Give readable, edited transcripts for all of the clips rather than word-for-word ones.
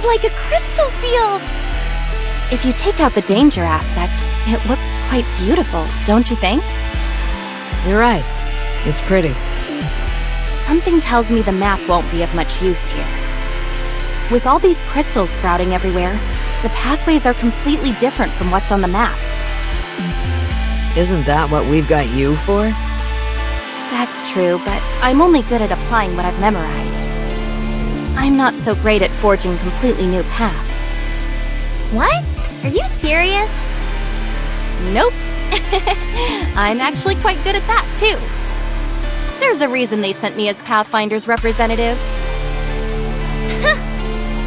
like a crystal field! If you take out the danger aspect, it looks quite beautiful, don't you think? You're right. It's pretty. Something tells me the map won't be of much use here. With all these crystals sprouting everywhere, the pathways are completely different from what's on the map. Isn't that what we've got you for? That's true, but I'm only good at applying what I've memorized. I'm not so great at forging completely new paths. What? Are you serious? Nope. I'm actually quite good at that, too. There's a reason they sent me as Pathfinder's representative.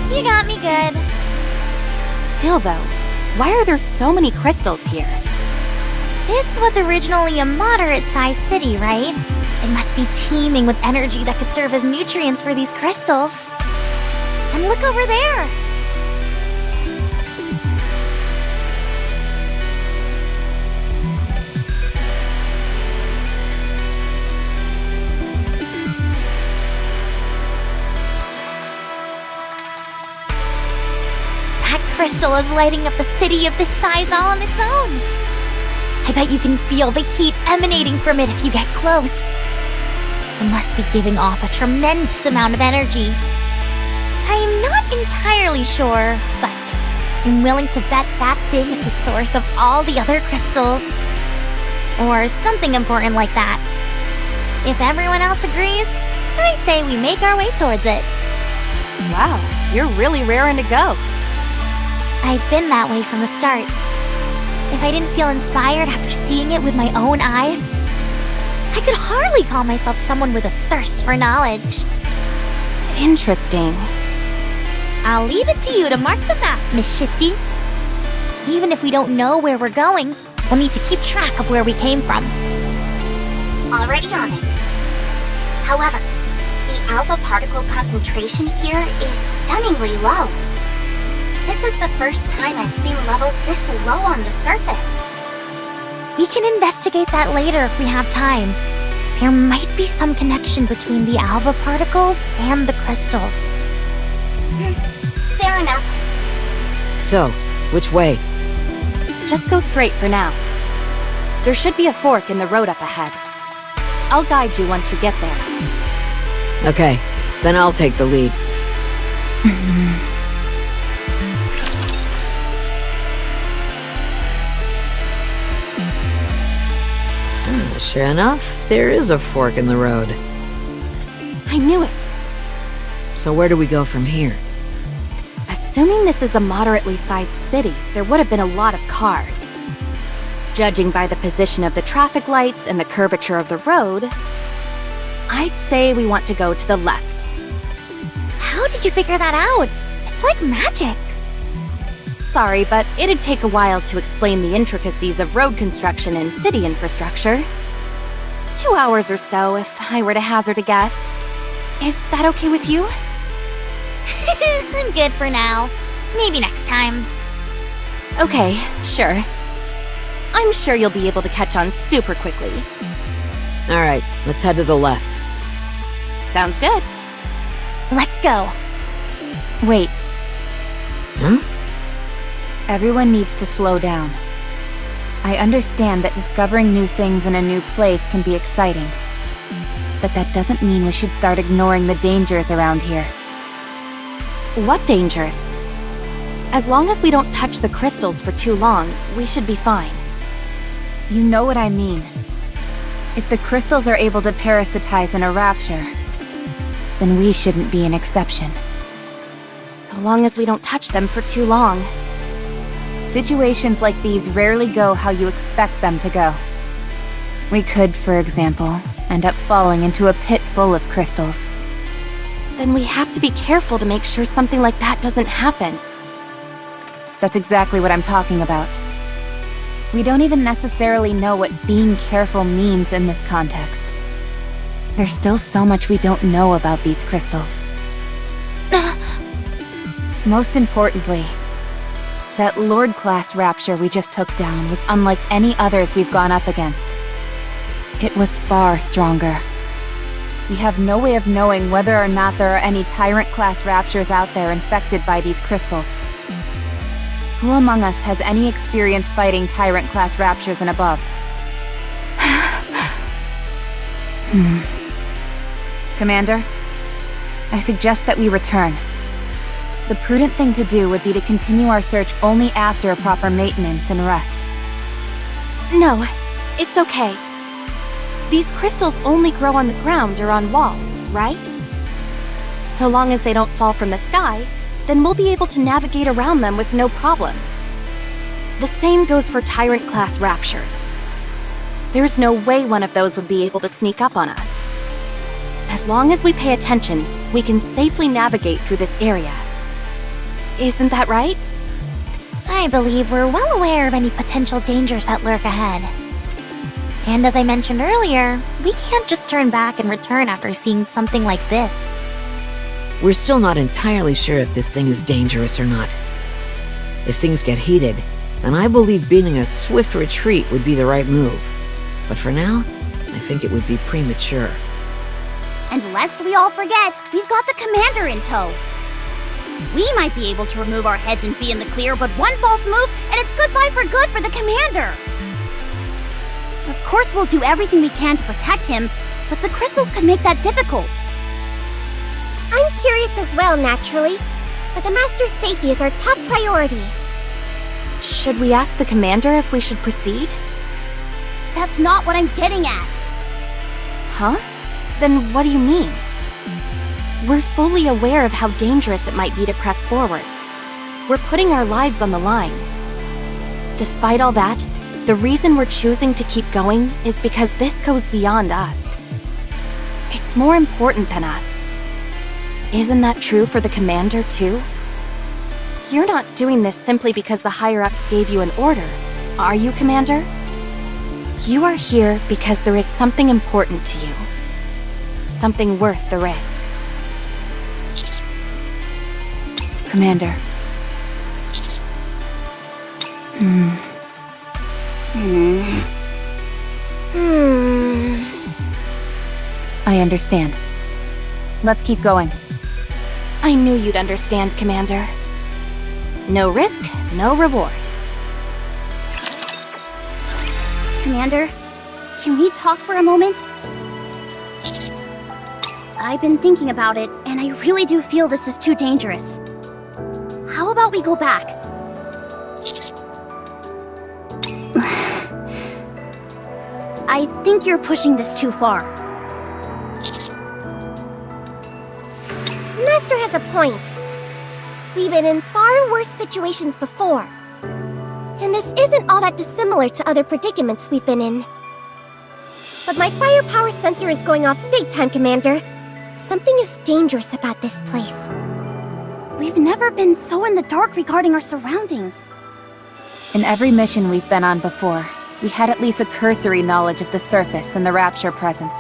You got me good. Still, though, why are there so many crystals here? This was originally a moderate-sized city, right? It must be teeming with energy that could serve as nutrients for these crystals. And look over there! That crystal is lighting up a city of this size all on its own. I bet you can feel the heat emanating from it if you get close. It must be giving off a tremendous amount of energy. I am not entirely sure, but I'm willing to bet that thing is the source of all the other crystals. Or something important like that. If everyone else agrees, I say we make our way towards it. Wow, you're really raring to go. I've been that way from the start. If I didn't feel inspired after seeing it with my own eyes, I could hardly call myself someone with a thirst for knowledge. Interesting. I'll leave it to you to mark the map, Miss Shifty. Even if we don't know where we're going, we'll need to keep track of where we came from. Already on it. However, the alpha particle concentration here is stunningly low. This is the first time I've seen levels this low on the surface. We can investigate that later if we have time. There might be some connection between the alpha particles and the crystals. Fair enough. So, which way? Just go straight for now. There should be a fork in the road up ahead. I'll guide you once you get there. Okay, then I'll take the lead. Sure enough, there is a fork in the road. I knew it. So where do we go from here? Assuming this is a moderately sized city, there would have been a lot of cars. Judging by the position of the traffic lights and the curvature of the road, I'd say we want to go to the left. How did you figure that out? It's like magic. Sorry, but it'd take a while to explain the intricacies of road construction and city infrastructure. 2 hours or so, if I were to hazard a guess. Is that okay with you? I'm good for now. Maybe next time. Okay, sure. I'm sure you'll be able to catch on super quickly. Alright, let's head to the left. Sounds good. Let's go. Wait, Huh? everyone needs to slow down. I understand that discovering new things in a new place can be exciting. But that doesn't mean we should start ignoring the dangers around here. What dangers? As long as we don't touch the crystals for too long, we should be fine. You know what I mean. If the crystals are able to parasitize in a rapture, then we shouldn't be an exception. So long as we don't touch them for too long. Situations like these rarely go how you expect them to go. We could, for example, end up falling into a pit full of crystals. Then we have to be careful to make sure something like that doesn't happen. That's exactly what I'm talking about. We don't even necessarily know what being careful means in this context. There's still so much we don't know about these crystals. Most importantly, that Lord-class rapture we just took down was unlike any others we've gone up against. It was far stronger. we have no way of knowing whether or not there are any Tyrant-class raptures out there infected by these crystals. Who among us has any experience fighting Tyrant-class raptures and above? Commander, I suggest that we return. The prudent thing to do would be to continue our search only after proper maintenance and rest. No, it's okay. These crystals only grow on the ground or on walls, right? So long as they don't fall from the sky, then we'll be able to navigate around them with no problem. The same goes for Tyrant-class raptures. There's no way one of those would be able to sneak up on us. As long as we pay attention, we can safely navigate through this area. Isn't that right? I believe we're well aware of any potential dangers that lurk ahead. And as I mentioned earlier, we can't just turn back and return after seeing something like this. We're still not entirely sure if this thing is dangerous or not. If things get heated, then I believe beating a swift retreat would be the right move. But for now, I think it would be premature. And lest we all forget, we've got the commander in tow. We might be able to remove our heads and be in the clear, but one false move and it's goodbye for good for the commander. Of course we'll do everything we can to protect him, but the crystals could make that difficult. I'm curious as well, naturally. But the Master's safety is our top priority. Should we ask the commander if we should proceed? That's not what I'm getting at. Huh? Then what do you mean? We're fully aware of how dangerous it might be to press forward. We're putting our lives on the line. Despite all that, the reason we're choosing to keep going is because this goes beyond us. It's more important than us. Isn't that true for the commander, too? You're not doing this simply because the higher-ups gave you an order, are you, Commander? You are here because there is something important to you. Something worth the risk. Commander. I understand. Let's keep going. I knew you'd understand, Commander. No risk, no reward. Commander, can we talk for a moment? I've been thinking about it, and I really do feel this is too dangerous. How about we go back? I think you're pushing this too far. Master has a point. We've been in far worse situations before. And this isn't all that dissimilar to other predicaments we've been in. But my firepower sensor is going off big time, Commander. Something is dangerous about this place. We've never been so in the dark regarding our surroundings. In every mission we've been on before, we had at least a cursory knowledge of the surface and the Rapture presence.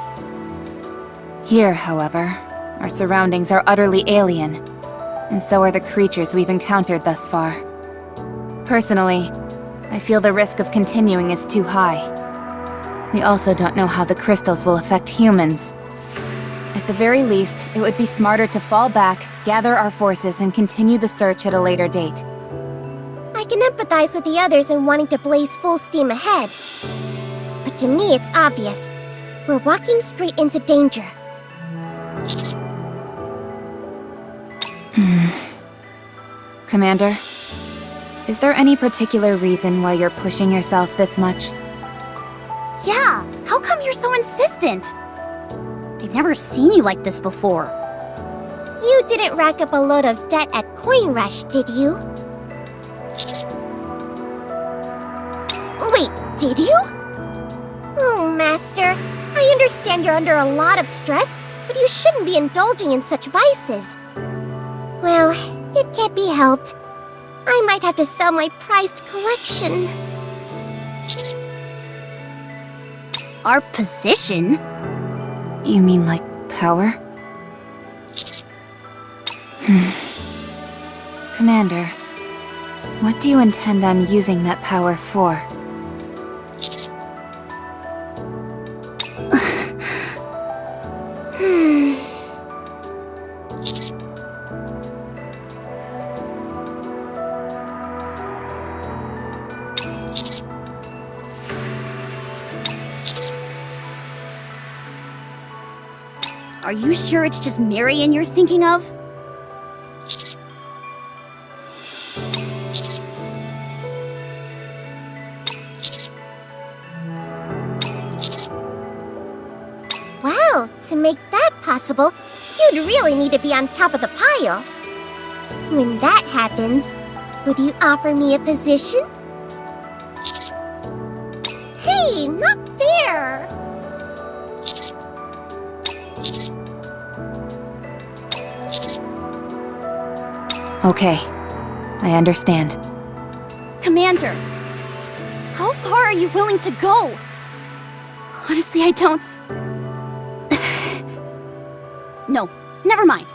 Here, however, our surroundings are utterly alien, and so are the creatures we've encountered thus far. Personally, I feel the risk of continuing is too high. We also don't know how the crystals will affect humans. At the very least, it would be smarter to fall back, gather our forces, and continue the search at a later date. I can empathize with the others in wanting to blaze full steam ahead. But to me, it's obvious. We're walking straight into danger. Commander, is there any particular reason why you're pushing yourself this much? Yeah, how come you're so insistent? I've never seen you like this before. You didn't rack up a load of debt at Coin Rush, did you? Wait, did you? Oh, Master, I understand you're under a lot of stress, but you shouldn't be indulging in such vices. Well, it can't be helped. I might have to sell my prized collection. Our position? You mean like power? Commander, what do you intend on using that power for? Are you sure it's just Marion you're thinking of? Wow, to make that possible, you'd really need to be on top of the pile. When that happens, would you offer me a position? Hey, not fair! Okay, I understand. Commander, how far are you willing to go? Honestly, I don't... No, never mind.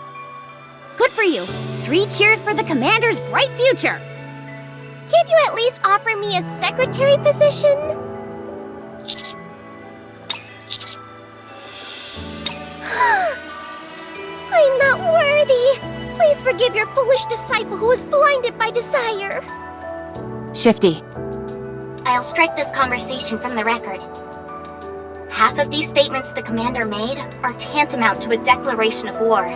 Good for you. 3 cheers for the Commander's bright future. Can't you at least offer me a secretary position? I'm not worthy. Please forgive your foolish disciple who was blinded by desire. Shifty, I'll strike this conversation from the record. Half of these statements the commander made are tantamount to a declaration of war.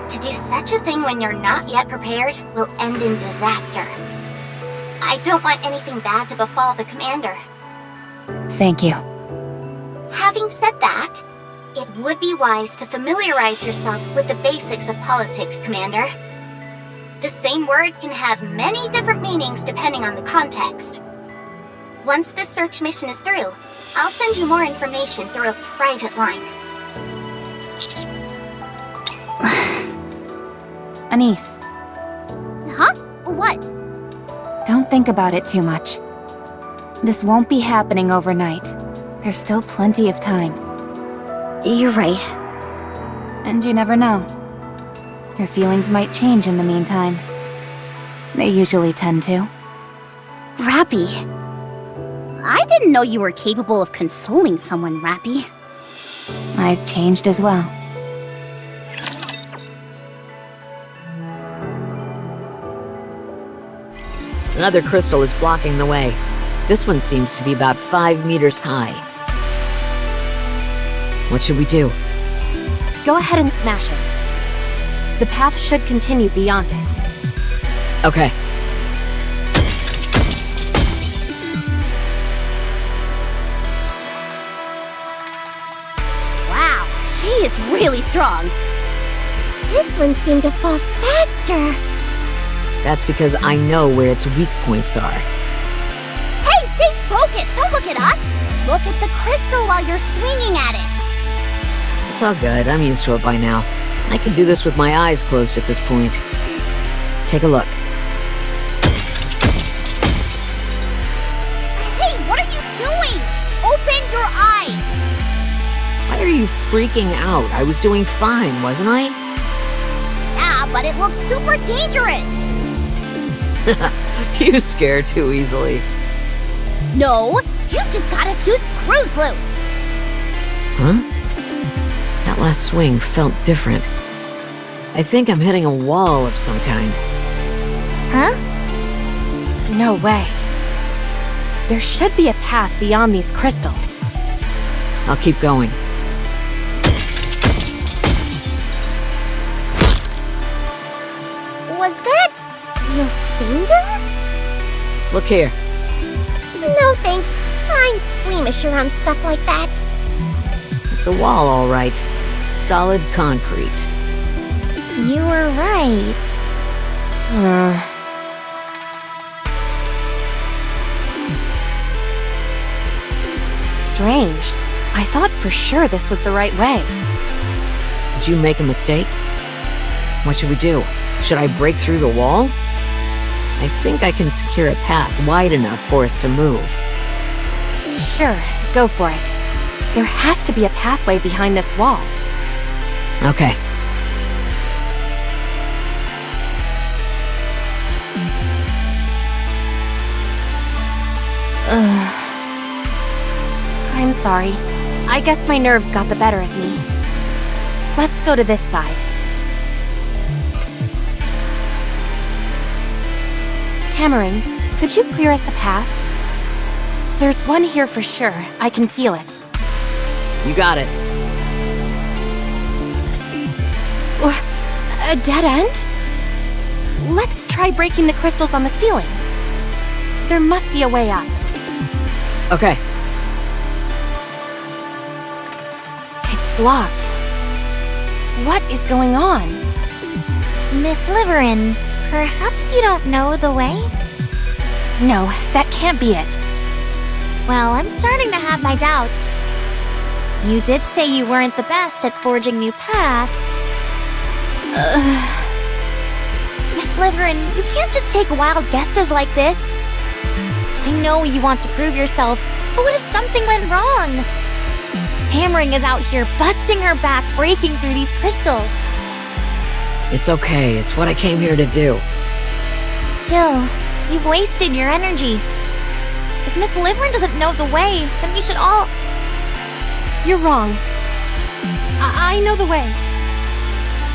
To do such a thing when you're not yet prepared will end in disaster. I don't want anything bad to befall the commander. thank you. Having said that, it would be wise to familiarize yourself with the basics of politics, Commander. The same word can have many different meanings depending on the context. Once this search mission is through, I'll send you more information through a private line. Anise, Huh? What? don't think about it too much. This won't be happening overnight. There's still plenty of time. You're right. And you never know. Your feelings might change in the meantime. They usually tend to. Rappy. I didn't know you were capable of consoling someone, Rappy. I've changed as well. Another crystal is blocking the way. This one seems to be about 5 meters high. What should we do? Go ahead and smash it. The path should continue beyond it. Okay. Wow, she is really strong. This one seemed to fall faster. That's because I know where its weak points are. Hey, stay focused! Don't look at us! Look at the crystal while you're swinging at it! It's all good. I'm used to it by now. I can do this with my eyes closed at this point. Take a look. Hey, what are you doing? Open your eyes! Why are you freaking out? I was doing fine, wasn't I? Yeah, but it looks super dangerous! You scare too easily. No, you've just got a few screws loose! Huh? That last swing felt different. I think I'm hitting a wall of some kind. Huh? No way. There should be a path beyond these crystals. I'll keep going. Was that your finger? Look here. No thanks. I'm squeamish around stuff like that. It's a wall, all right. Solid concrete. You were right. Strange. I thought for sure this was the right way. Did you make a mistake? What should we do? Should I break through the wall? I think I can secure a path wide enough for us to move. Sure, go for it. There has to be a pathway behind this wall. Okay. I'm sorry. I guess my nerves got the better of me. Let's go to this side. Hammering, could you clear us a path? There's one here for sure. I can feel it. You got it. A dead end? Let's try breaking the crystals on the ceiling. There must be a way up. Okay. It's blocked. What is going on? Miss Liverin, perhaps you don't know the way? No, that can't be it. Well, I'm starting to have my doubts. You did say you weren't the best at forging new paths. Miss Liverin, you can't just take wild guesses like this. I know you want to prove yourself, but what if something went wrong? Hammering is out here busting her back, breaking through these crystals. It's okay. It's what I came here to do. Still, you've wasted your energy. If Miss Liverin doesn't know the way, then we should all... You're wrong. I know the way.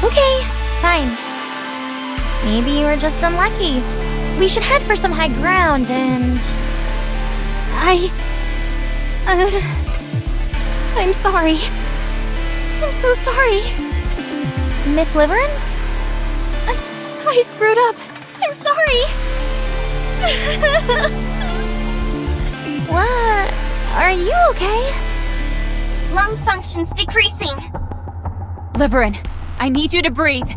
Okay, fine. Maybe you were just unlucky. We should head for some high ground and... I'm sorry. I'm so sorry. Miss Liverin? I screwed up. I'm sorry. What? Are you okay? Lung function's decreasing. Liverin, I need you to breathe.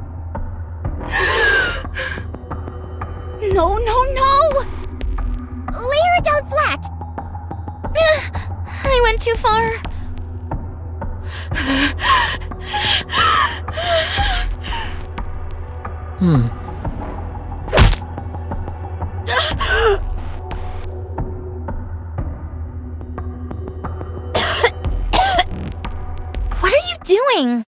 No, no, no! Lay her down flat. I went too far. What are you doing?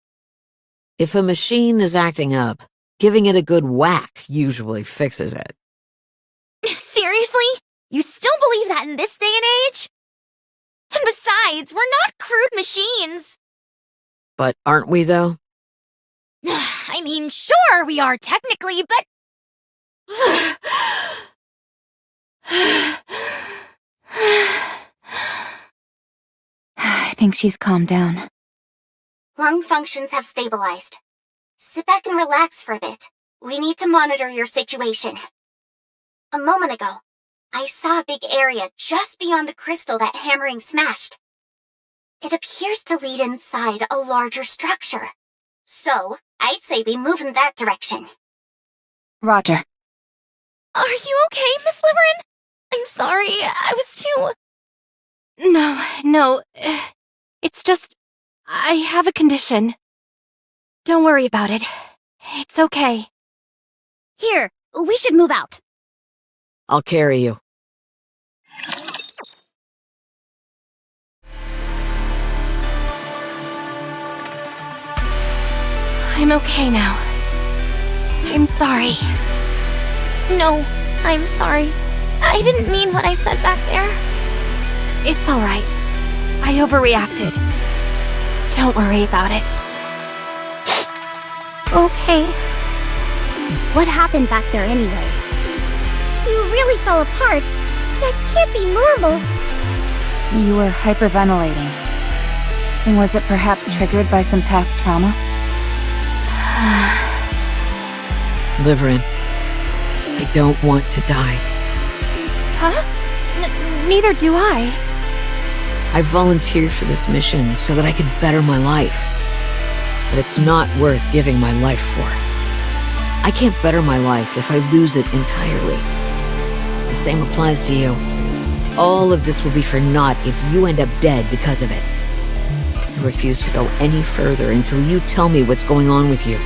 If a machine is acting up, giving it a good whack usually fixes it. Seriously? You still believe that in this day and age? And besides, we're not crude machines. But aren't we, though? I mean, sure we are technically, but... I think she's calmed down. Lung functions have stabilized. Sit back and relax for a bit. We need to monitor your situation. A moment ago, I saw a big area just beyond the crystal that Hammering smashed. It appears to lead inside a larger structure. So, I'd say we move in that direction. Roger. Are you okay, Miss Liverin? I'm sorry, I was too... No. It's just... I have a condition. Don't worry about it. It's okay. Here, we should move out. I'll carry you. I'm okay now. I'm sorry. No, I'm sorry. I didn't mean what I said back there. It's all right. I overreacted. Don't worry about it. Okay. What happened back there anyway? You really fell apart. That can't be normal. You were hyperventilating. And was it perhaps triggered by some past trauma? Liverin, I don't want to die. Huh? Neither do I. I volunteered for this mission so that I could better my life. But it's not worth giving my life for. I can't better my life if I lose it entirely. The same applies to you. All of this will be for naught if you end up dead because of it. I refuse to go any further until you tell me what's going on with you.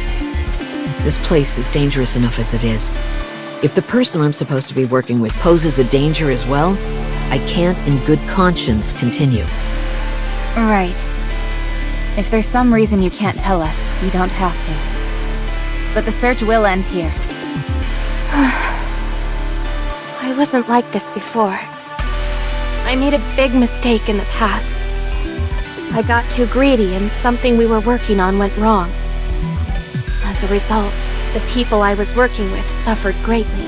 This place is dangerous enough as it is. If the person I'm supposed to be working with poses a danger as well, I can't in good conscience continue. Right. If there's some reason you can't tell us, you don't have to. But the search will end here. I wasn't like this before. I made a big mistake in the past. I got too greedy and something we were working on went wrong. As a result, the people I was working with suffered greatly.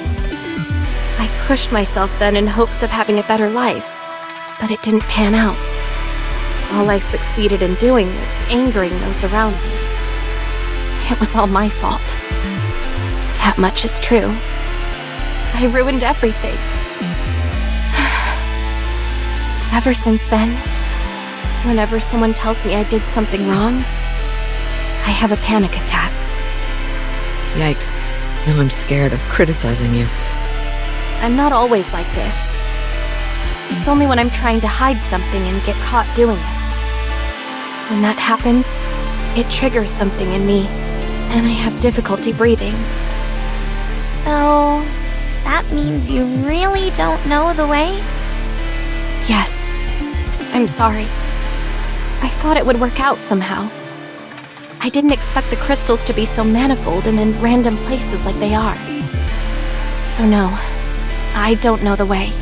I pushed myself then in hopes of having a better life, but it didn't pan out. All I succeeded in doing was angering those around me. It was all my fault. That much is true. I ruined everything. Ever since then, whenever someone tells me I did something wrong, I have a panic attack. Yikes. Now I'm scared of criticizing you. I'm not always like this. It's only when I'm trying to hide something and get caught doing it. When that happens, it triggers something in me, and I have difficulty breathing. So, that means you really don't know the way? Yes. I'm sorry. I thought it would work out somehow. I didn't expect the crystals to be so manifold and in random places like they are. So no, I don't know the way.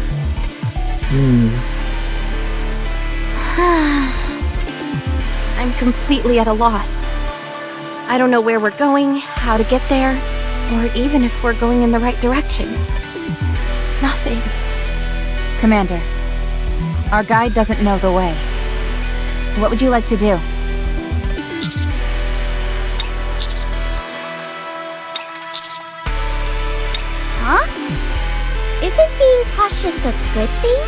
I'm completely at a loss. I don't know where we're going, how to get there, or even if we're going in the right direction. Nothing. Commander, our guide doesn't know the way. What would you like to do? Huh? Isn't being cautious a good thing?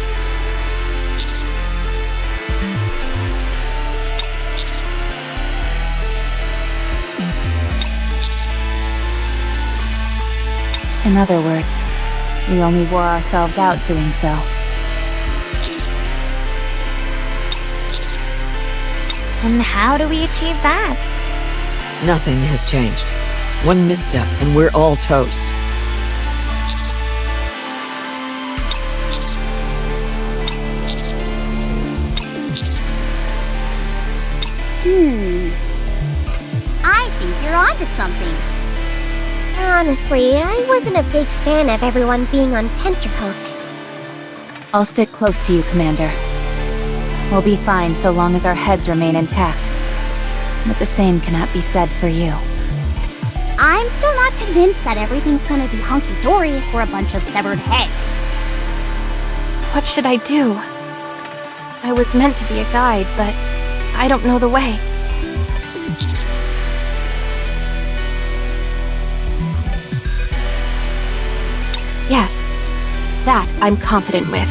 In other words, we only wore ourselves out doing so. And how do we achieve that? Nothing has changed. One misstep and we're all toast. I think you're onto something. Honestly, I wasn't a big fan of everyone being on tenterhooks. I'll stick close to you, Commander. We'll be fine so long as our heads remain intact. But the same cannot be said for you. I'm still not convinced that everything's gonna be hunky-dory if we're a bunch of severed heads. What should I do? I was meant to be a guide, but I don't know the way. Yes, that I'm confident with.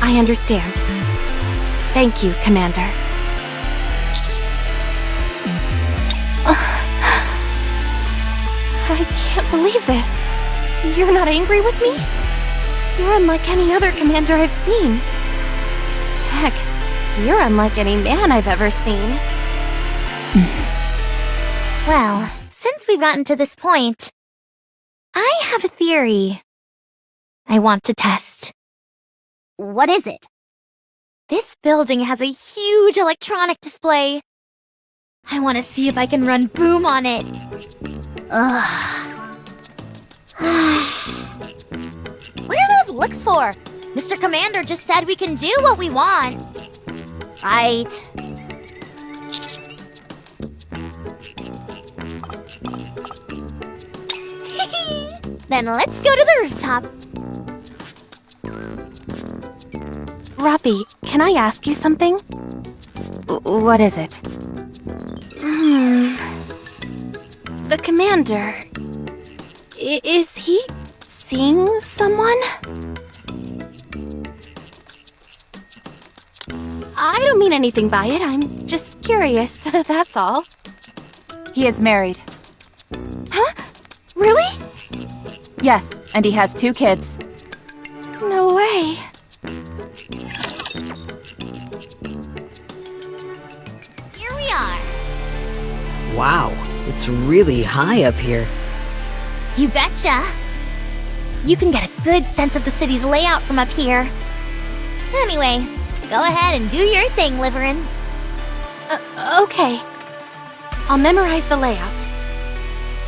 I understand. Thank you, Commander. I can't believe this. You're not angry with me? You're unlike any other commander I've seen. Heck, you're unlike any man I've ever seen. Well, since we've gotten to this point, I have a theory I want to test. What is it? This building has a huge electronic display. I want to see if I can run boom on it. What are those looks for? Mr. Commander just said we can do what we want. Right. Then let's go to the rooftop. Rappy, can I ask you something? What is it? The commander... is he seeing someone? I don't mean anything by it, I'm just curious, that's all. He is married. Huh? Really? Yes, and he has 2 kids. No way. Here we are. Wow, it's really high up here. You betcha. You can get a good sense of the city's layout from up here. Anyway, go ahead and do your thing, Liverin. Okay. I'll memorize the layout.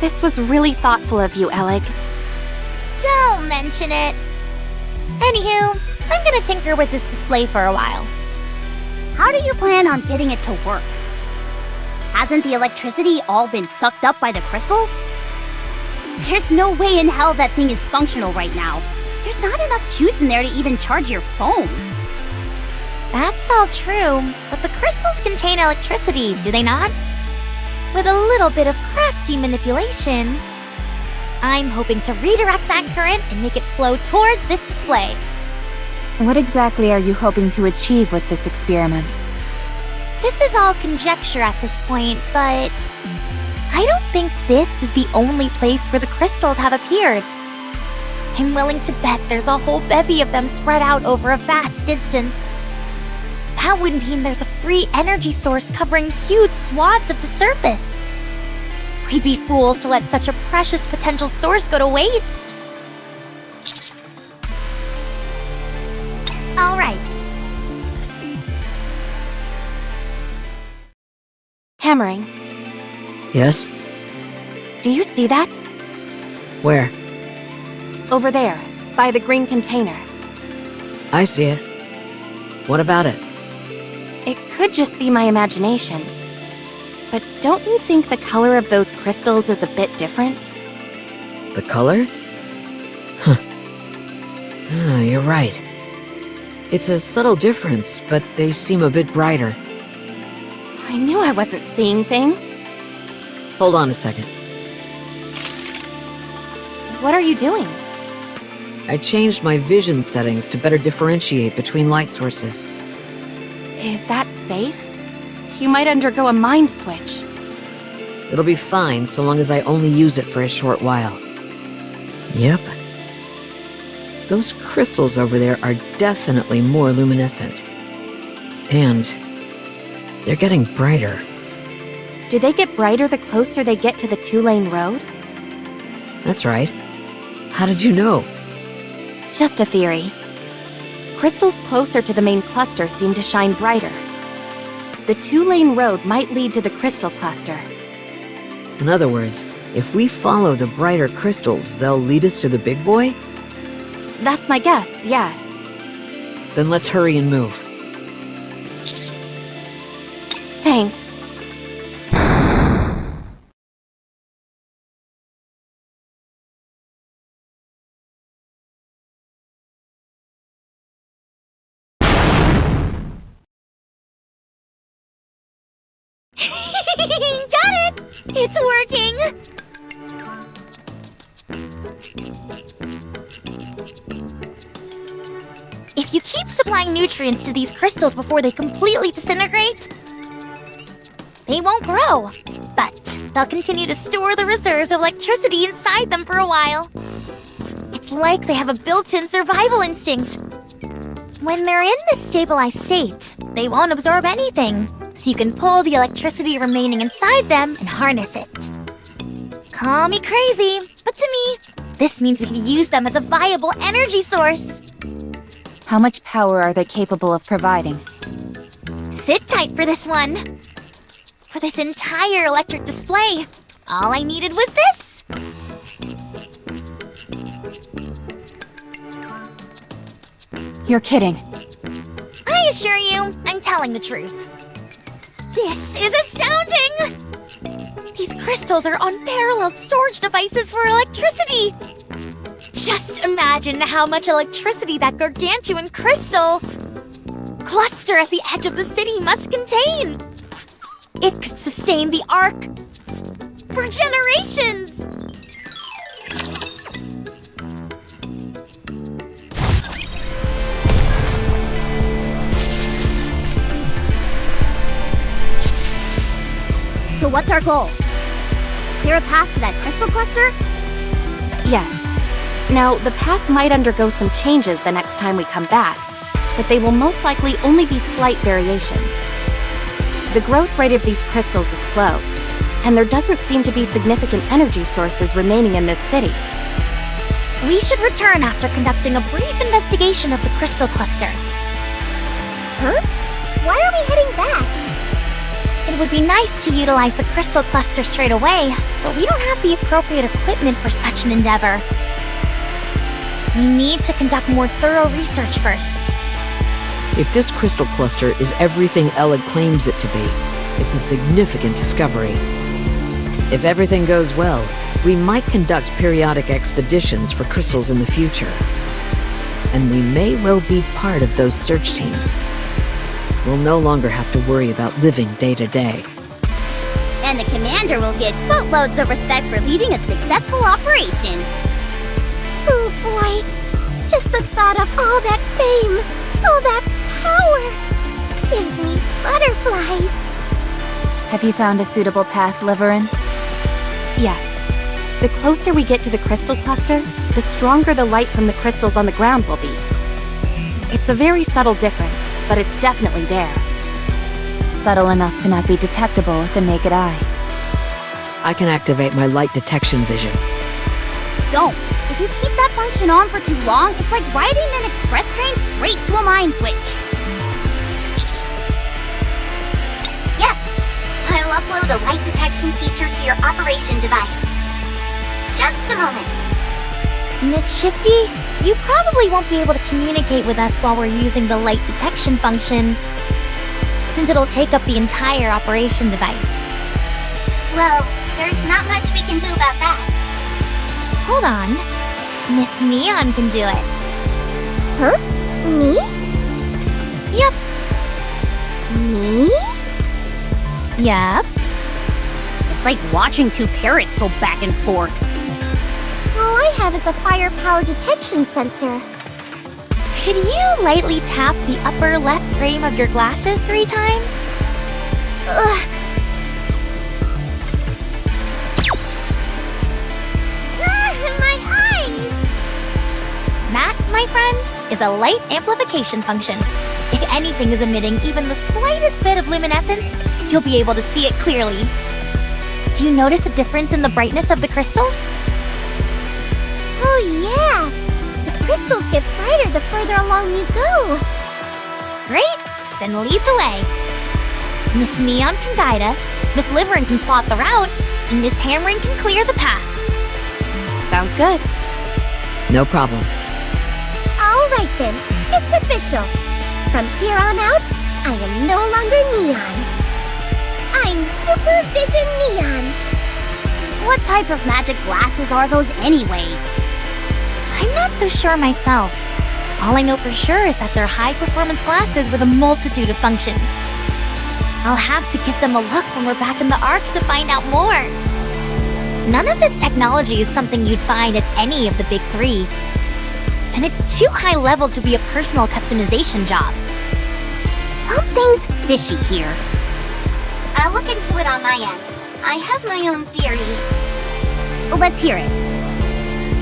This was really thoughtful of you, Alec. Don't mention it. Anywho, I'm gonna tinker with this display for a while. how do you plan on getting it to work? Hasn't the electricity all been sucked up by the crystals? There's no way in hell that thing is functional right now. There's not enough juice in there to even charge your phone. That's all true, but the crystals contain electricity, do they not? With a little bit of crafty manipulation, I'm hoping to redirect that current and make it flow towards this display. What exactly are you hoping to achieve with this experiment? This is all conjecture at this point, but I don't think this is the only place where the crystals have appeared. I'm willing to bet there's a whole bevy of them spread out over a vast distance. That would mean there's a free energy source covering huge swaths of the surface. We'd be fools to let such a precious potential source go to waste. All right. Hammering, Yes? do you see that? Where? Over there, by the green container. I see it. What about it? It could just be my imagination. But don't you think the color of those crystals is a bit different? The color? Huh. Ah, you're right. It's a subtle difference, but they seem a bit brighter. I knew I wasn't seeing things. Hold on a second. What are you doing? I changed my vision settings to better differentiate between light sources. Is that safe? You might undergo a mind switch. It'll be fine so long as I only use it for a short while. Yep. Those crystals over there are definitely more luminescent. And they're getting brighter. Do they get brighter the closer they get to the two-lane road? That's right. How did you know? Just a theory. Crystals closer to the main cluster seem to shine brighter. The two-lane road might lead to the crystal cluster. In other words, if we follow the brighter crystals, they'll lead us to the big boy? That's my guess, yes. Then let's hurry and move. Thanks. Got it! It's working! If you keep supplying nutrients to these crystals before they completely disintegrate, they won't grow. But they'll continue to store the reserves of electricity inside them for a while. It's like they have a built-in survival instinct. When they're in this stabilized state, they won't absorb anything, so you can pull the electricity remaining inside them and harness it. Call me crazy, but to me, this means we can use them as a viable energy source. How much power are they capable of providing? Sit tight for this one. For this entire electric display, all I needed was this. You're kidding. I assure you, I'm telling the truth. This is astounding! These crystals are unparalleled storage devices for electricity. Just imagine how much electricity that gargantuan crystal cluster at the edge of the city must contain. It could sustain the arc for generations. So what's our goal? Clear a path to that crystal cluster? Yes. Now, the path might undergo some changes the next time we come back, but they will most likely only be slight variations. The growth rate of these crystals is slow, and there doesn't seem to be significant energy sources remaining in this city. We should return after conducting a brief investigation of the crystal cluster. Huh? Why are we heading back? It would be nice to utilize the crystal cluster straight away, but we don't have the appropriate equipment for such an endeavor. We need to conduct more thorough research first. If this crystal cluster is everything Ella claims it to be, it's a significant discovery. If everything goes well, we might conduct periodic expeditions for crystals in the future. And we may well be part of those search teams. We'll no longer have to worry about living day to day. And the commander will get boatloads of respect for leading a successful operation. Oh boy, just the thought of all that fame, all that power, gives me butterflies. Have you found a suitable path, Liverin? Yes. The closer we get to the crystal cluster, the stronger the light from the crystals on the ground will be. It's a very subtle difference, but it's definitely there. Subtle enough to not be detectable with the naked eye. I can activate my light detection vision. Don't. If you keep that function on for too long, it's like riding an express train straight to a mind switch. Yes, I'll upload a light detection feature to your operation device. Just a moment. Miss Shifty, you probably won't be able to communicate with us while we're using the light detection function, since it'll take up the entire operation device. Well, there's not much we can do about that. Hold on. Miss Neon can do it. Huh? Me? Yep. Me? Yep. It's like watching two parrots go back and forth. All I have is a firepower detection sensor. Could you lightly tap the upper left frame of your glasses 3 times? Ugh. My eyes! That, my friend, is a light amplification function. If anything is emitting even the slightest bit of luminescence, you'll be able to see it clearly. Do you notice a difference in the brightness of the crystals? Oh yeah! The crystals get brighter the further along you go. Great! Then lead the way. Miss Neon can guide us, Miss Liverin can plot the route, and Miss Hammering can clear the path. Sounds good. No problem. All right then, it's official. From here on out, I am no longer Neon. I'm Super Vision Neon. What type of magic glasses are those anyway? I'm not so sure myself. All I know for sure is that they're high-performance glasses with a multitude of functions. I'll have to give them a look when we're back in the Ark to find out more. None of this technology is something you'd find at any of the big 3. And it's too high level to be a personal customization job. Something's fishy here. I'll look into it on my end. I have my own theory. Let's hear it.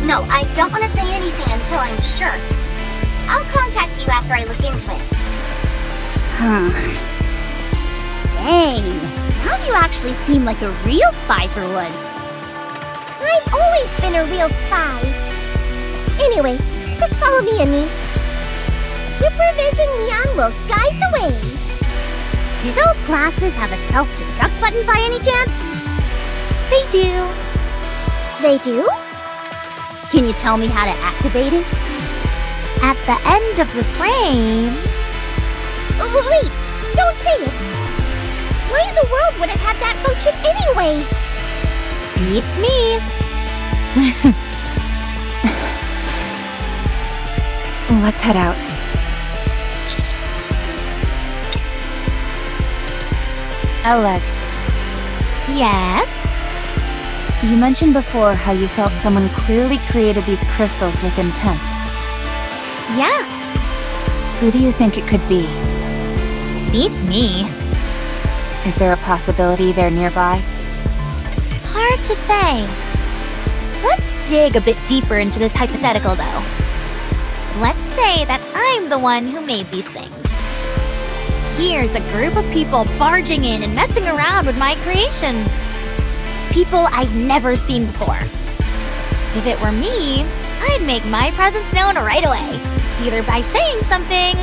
No, I don't want to say anything until I'm sure. I'll contact you after I look into it. Huh. Dang. Now you actually seem like a real spy for once. I've always been a real spy. Anyway, just follow me, Anise. Supervision Neon will guide the way. Do those glasses have a self-destruct button by any chance? They do. They do? Can you tell me how to activate it? At the end of the frame... Oh, wait, don't say it. Why in the world would it have that function anyway? Beats me. Let's head out. Oleg, Yes? you mentioned before how you felt someone clearly created these crystals with intent. Yeah, Who do you think it could be? beats me. Is there a possibility they're nearby? Hard to say. Let's dig a bit deeper into this hypothetical, though. Let's say that I'm the one who made these things. Here's a group of people barging in and messing around with my creation. People I've never seen before. If it were me, I'd make my presence known right away, either by saying something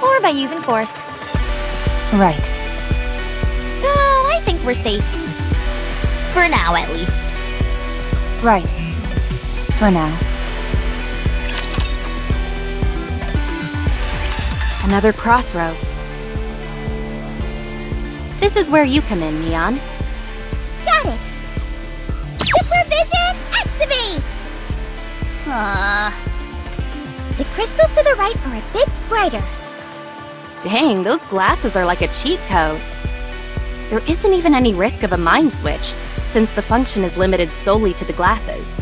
or by using force. Right. So I think we're safe. For now, at least. Right. For now. Another crossroads. This is where you come in, Neon. Got it! Supervision, activate! The crystals to the right are a bit brighter. Dang, those glasses are like a cheat code. There isn't even any risk of a mind switch, since the function is limited solely to the glasses.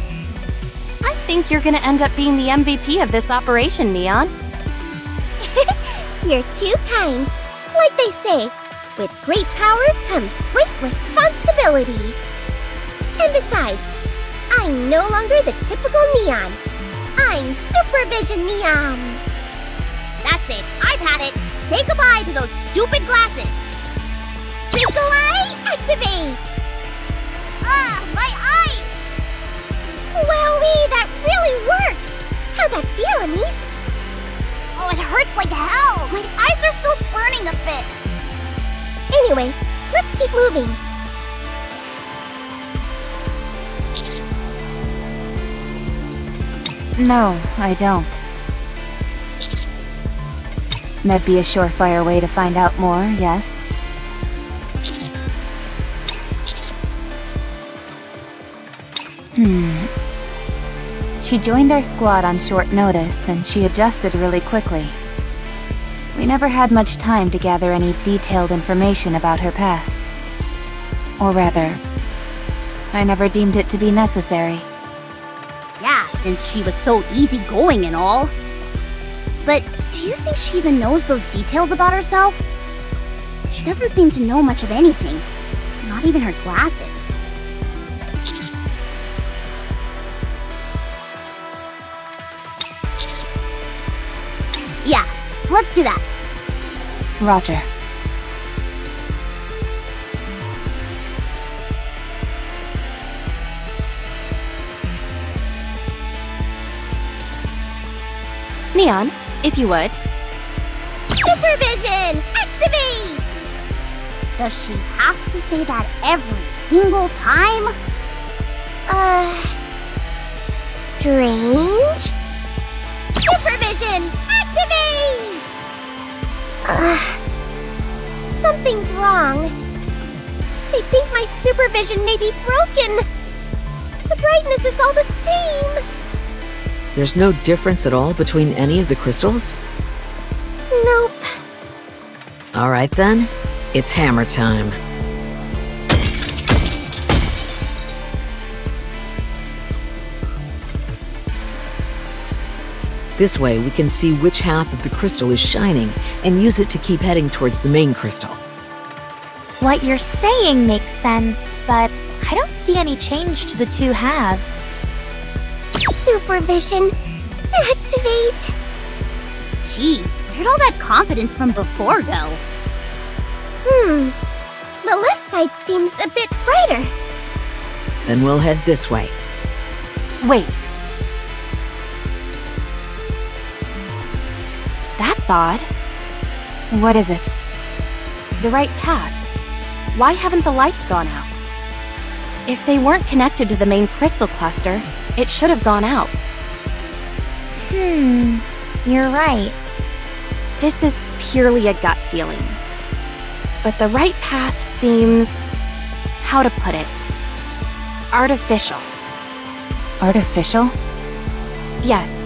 I think you're gonna end up being the MVP of this operation, Neon. You're too kind. Like they say, with great power comes great responsibility. And besides, I'm no longer the typical Neon. I'm Supervision Neon. That's it. I've had it. Say goodbye to those stupid glasses. Twinkle Eye, activate! My eyes! Wowee, that really worked! How'd that feel, Anise? Oh, it hurts like hell! My eyes are still burning a bit. Anyway, let's keep moving. No, I don't. That'd be a surefire way to find out more, yes? She joined our squad on short notice, and she adjusted really quickly. We never had much time to gather any detailed information about her past. Or rather, I never deemed it to be necessary. Yeah, since she was so easygoing and all. But do you think she even knows those details about herself? She doesn't seem to know much of anything. Not even her glasses. Yeah, let's do that. Roger. Neon, if you would. Supervision! Activate! Does she have to say that every single time? Strange? Supervision! Activate! Something's wrong. I think my supervision may be broken. The brightness is all the same. There's no difference at all between any of the crystals? Nope. All right then, it's hammer time. This way we can see which half of the crystal is shining and use it to keep heading towards the main crystal. What you're saying makes sense, but I don't see any change to the two halves. Supervision, activate! Jeez, where'd all that confidence from before go? The left side seems a bit brighter. Then we'll head this way. Wait. That's odd. What is it? The right path. Why haven't the lights gone out? If they weren't connected to the main crystal cluster, it should have gone out. You're right. This is purely a gut feeling. But the right path seems... how to put it? Artificial. Artificial? Yes.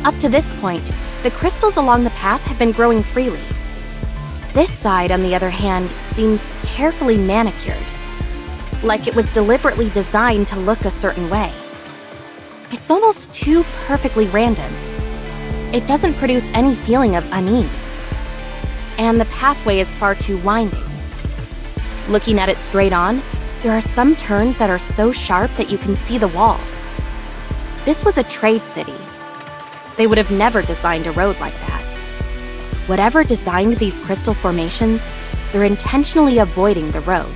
Up to this point, the crystals along the path have been growing freely. This side, on the other hand, seems carefully manicured. Like it was deliberately designed to look a certain way. It's almost too perfectly random. It doesn't produce any feeling of unease. And the pathway is far too winding. Looking at it straight on, there are some turns that are so sharp that you can see the walls. This was a trade city. They would have never designed a road like that. Whatever designed these crystal formations, they're intentionally avoiding the road.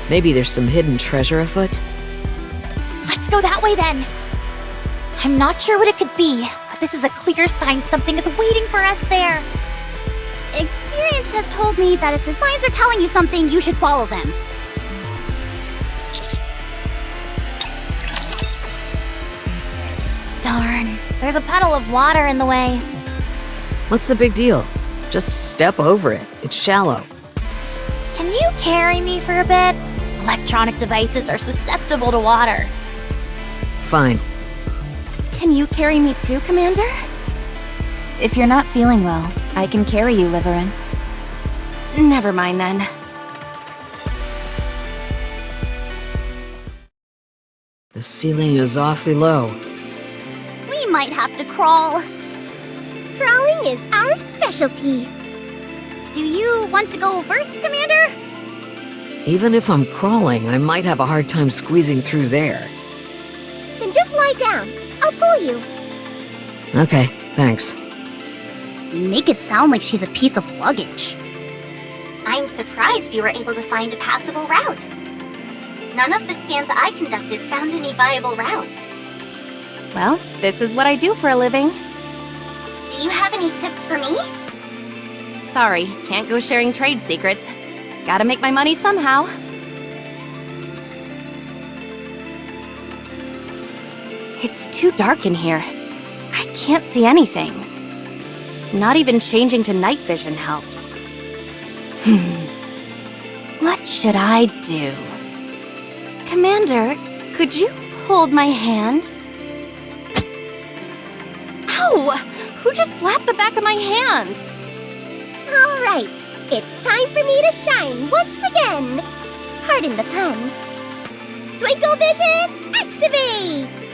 Maybe there's some hidden treasure afoot? Let's go that way then. I'm not sure what it could be, but this is a clear sign something is waiting for us there. Experience has told me that if the signs are telling you something, you should follow them. Darn, there's a puddle of water in the way. What's the big deal? Just step over it. It's shallow. Can you carry me for a bit? Electronic devices are susceptible to water. Fine. Can you carry me too, Commander? If you're not feeling well, I can carry you, Liverin. Never mind then. The ceiling is awfully low. We might have to crawl. Crawling is our specialty. Do you want to go first, Commander? Even if I'm crawling, I might have a hard time squeezing through there. Then just lie down. I'll pull you. Okay, thanks. You make it sound like she's a piece of luggage. I'm surprised you were able to find a passable route. None of the scans I conducted found any viable routes. Well, this is what I do for a living. Do you have any tips for me? Sorry, can't go sharing trade secrets. Gotta make my money somehow. It's too dark in here. I can't see anything. Not even changing to night vision helps. What should I do? Commander, could you hold my hand? Ow! Who just slapped the back of my hand? All right, it's time for me to shine once again. Pardon the pun. Twinkle vision, activate!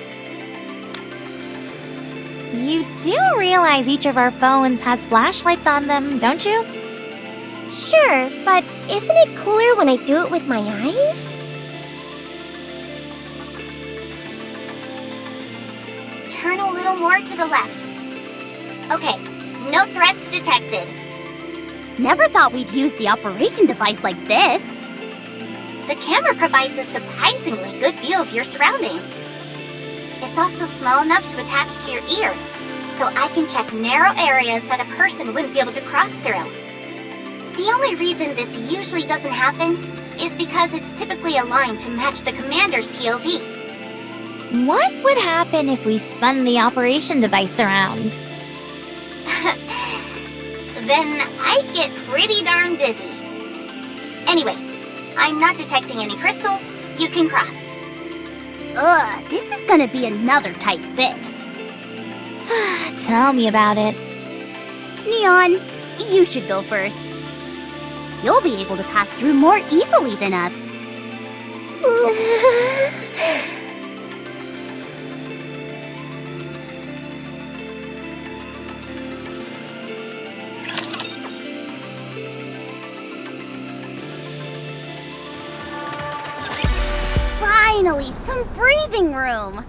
You do realize each of our phones has flashlights on them, don't you? Sure, but isn't it cooler when I do it with my eyes? Turn a little more to the left. Okay, no threats detected. Never thought we'd use the operation device like this. The camera provides a surprisingly good view of your surroundings. It's also small enough to attach to your ear, so I can check narrow areas that a person wouldn't be able to cross through. The only reason this usually doesn't happen is because it's typically aligned to match the commander's POV. What would happen if we spun the operation device around? Then I'd get pretty darn dizzy. Anyway, I'm not detecting any crystals. You can cross. Ugh, this is gonna be another tight fit. Tell me about it. Neon, you should go first. You'll be able to pass through more easily than us. Finally, some breathing room.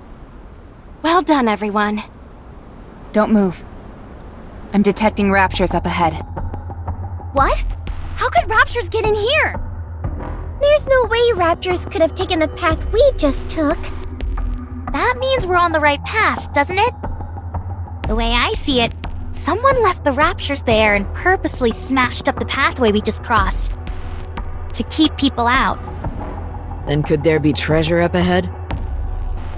Well done, everyone. Don't move. I'm detecting raptures up ahead. What? How could raptures get in here? There's no way raptors could have taken the path we just took. That means we're on the right path, doesn't it? The way I see it, someone left the raptures there and purposely smashed up the pathway we just crossed. To keep people out. Then could there be treasure up ahead?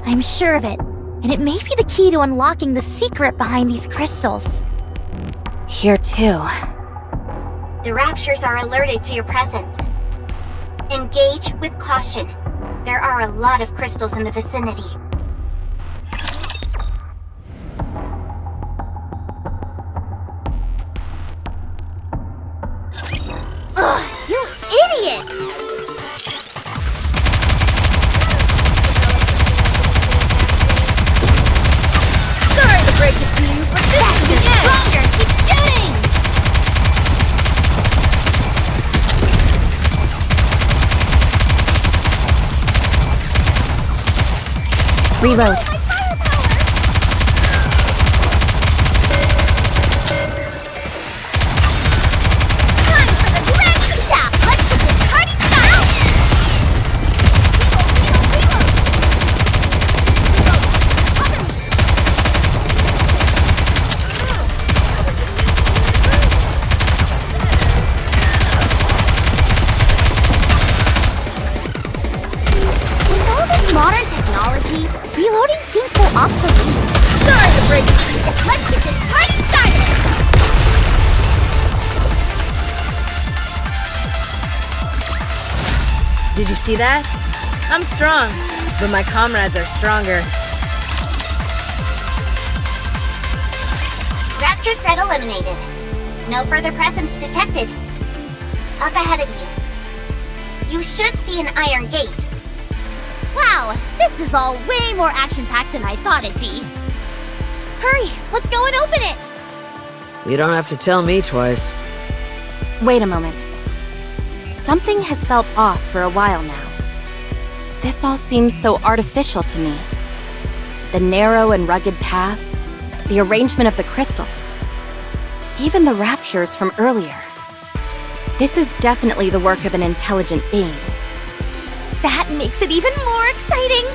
I'm sure of it, and it may be the key to unlocking the secret behind these crystals. Here too. The raptures are alerted to your presence. Engage with caution. There are a lot of crystals in the vicinity. Ugh, you idiot! Sorry to break it to you, but this is the end! Stronger! Keep shooting! Reload. Time for the grand attack! Let's get this party started! With all this modern technology, reloading Did you see that? I'm strong, but my comrades are stronger. Rapture threat eliminated. No further presence detected. Up ahead of you. You should see an iron gate. Wow, this is all way more action-packed than I thought it'd be. Hurry, let's go and open it! You don't have to tell me twice. Wait a moment. Something has felt off for a while now. This all seems so artificial to me. The narrow and rugged paths, the arrangement of the crystals, even the raptures from earlier. This is definitely the work of an intelligent being. That makes it even more exciting!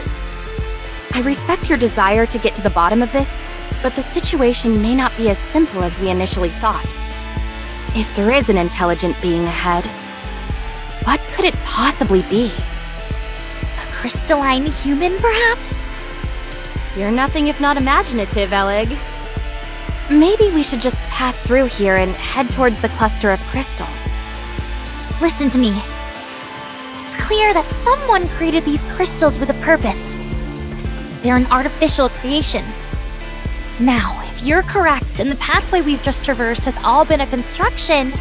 I respect your desire to get to the bottom of this, but the situation may not be as simple as we initially thought. If there is an intelligent being ahead, what could it possibly be? A crystalline human, perhaps? You're nothing if not imaginative, Elig. Maybe we should just pass through here and head towards the cluster of crystals. Listen to me. It's clear that someone created these crystals with a purpose. They're an artificial creation. Now, if you're correct and the pathway we've just traversed has all been a construction,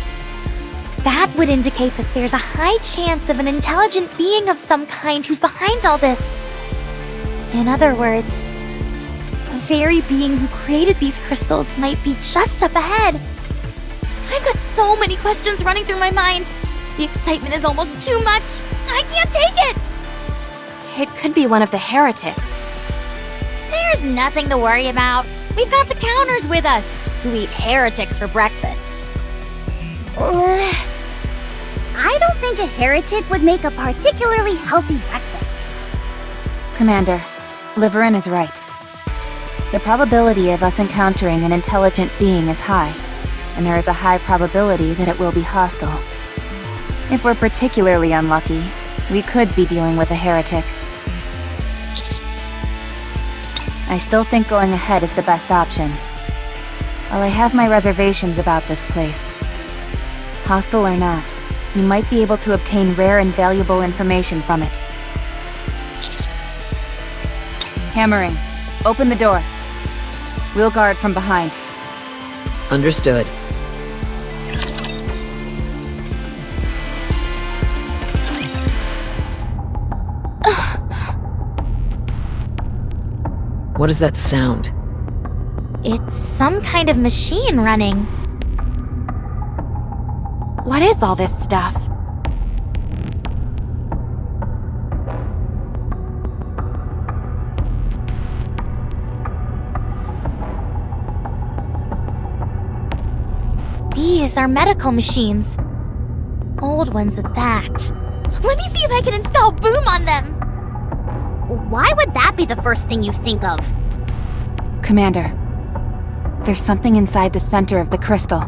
that would indicate that there's a high chance of an intelligent being of some kind who's behind all this. In other words, the very being who created these crystals might be just up ahead. I've got so many questions running through my mind. The excitement is almost too much. I can't take it! It could be one of the heretics. There's nothing to worry about. We've got the counters with us, who eat heretics for breakfast. I don't think a heretic would make a particularly healthy breakfast. Commander, Liverin is right. The probability of us encountering an intelligent being is high, and there is a high probability that it will be hostile. If we're particularly unlucky, we could be dealing with a heretic. I still think going ahead is the best option. While I have my reservations about this place, hostile or not, we might be able to obtain rare and valuable information from it. Hammering, open the door. We'll guard from behind. Understood. What is that sound? It's some kind of machine running. What is all this stuff? These are medical machines. Old ones at that. Let me see if I can install boom on them! Why would that be the first thing you think of? Commander, there's something inside the center of the crystal.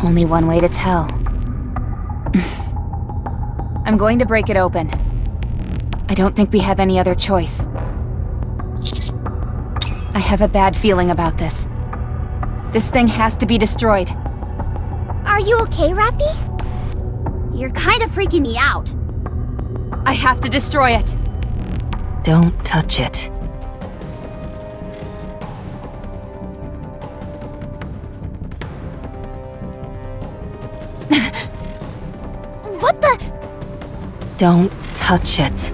Only one way to tell. I'm going to break it open. I don't think we have any other choice. I have a bad feeling about this. This thing has to be destroyed. Are you okay, Rappy? You're kind of freaking me out. I have to destroy it. Don't touch it. What the? Don't touch it,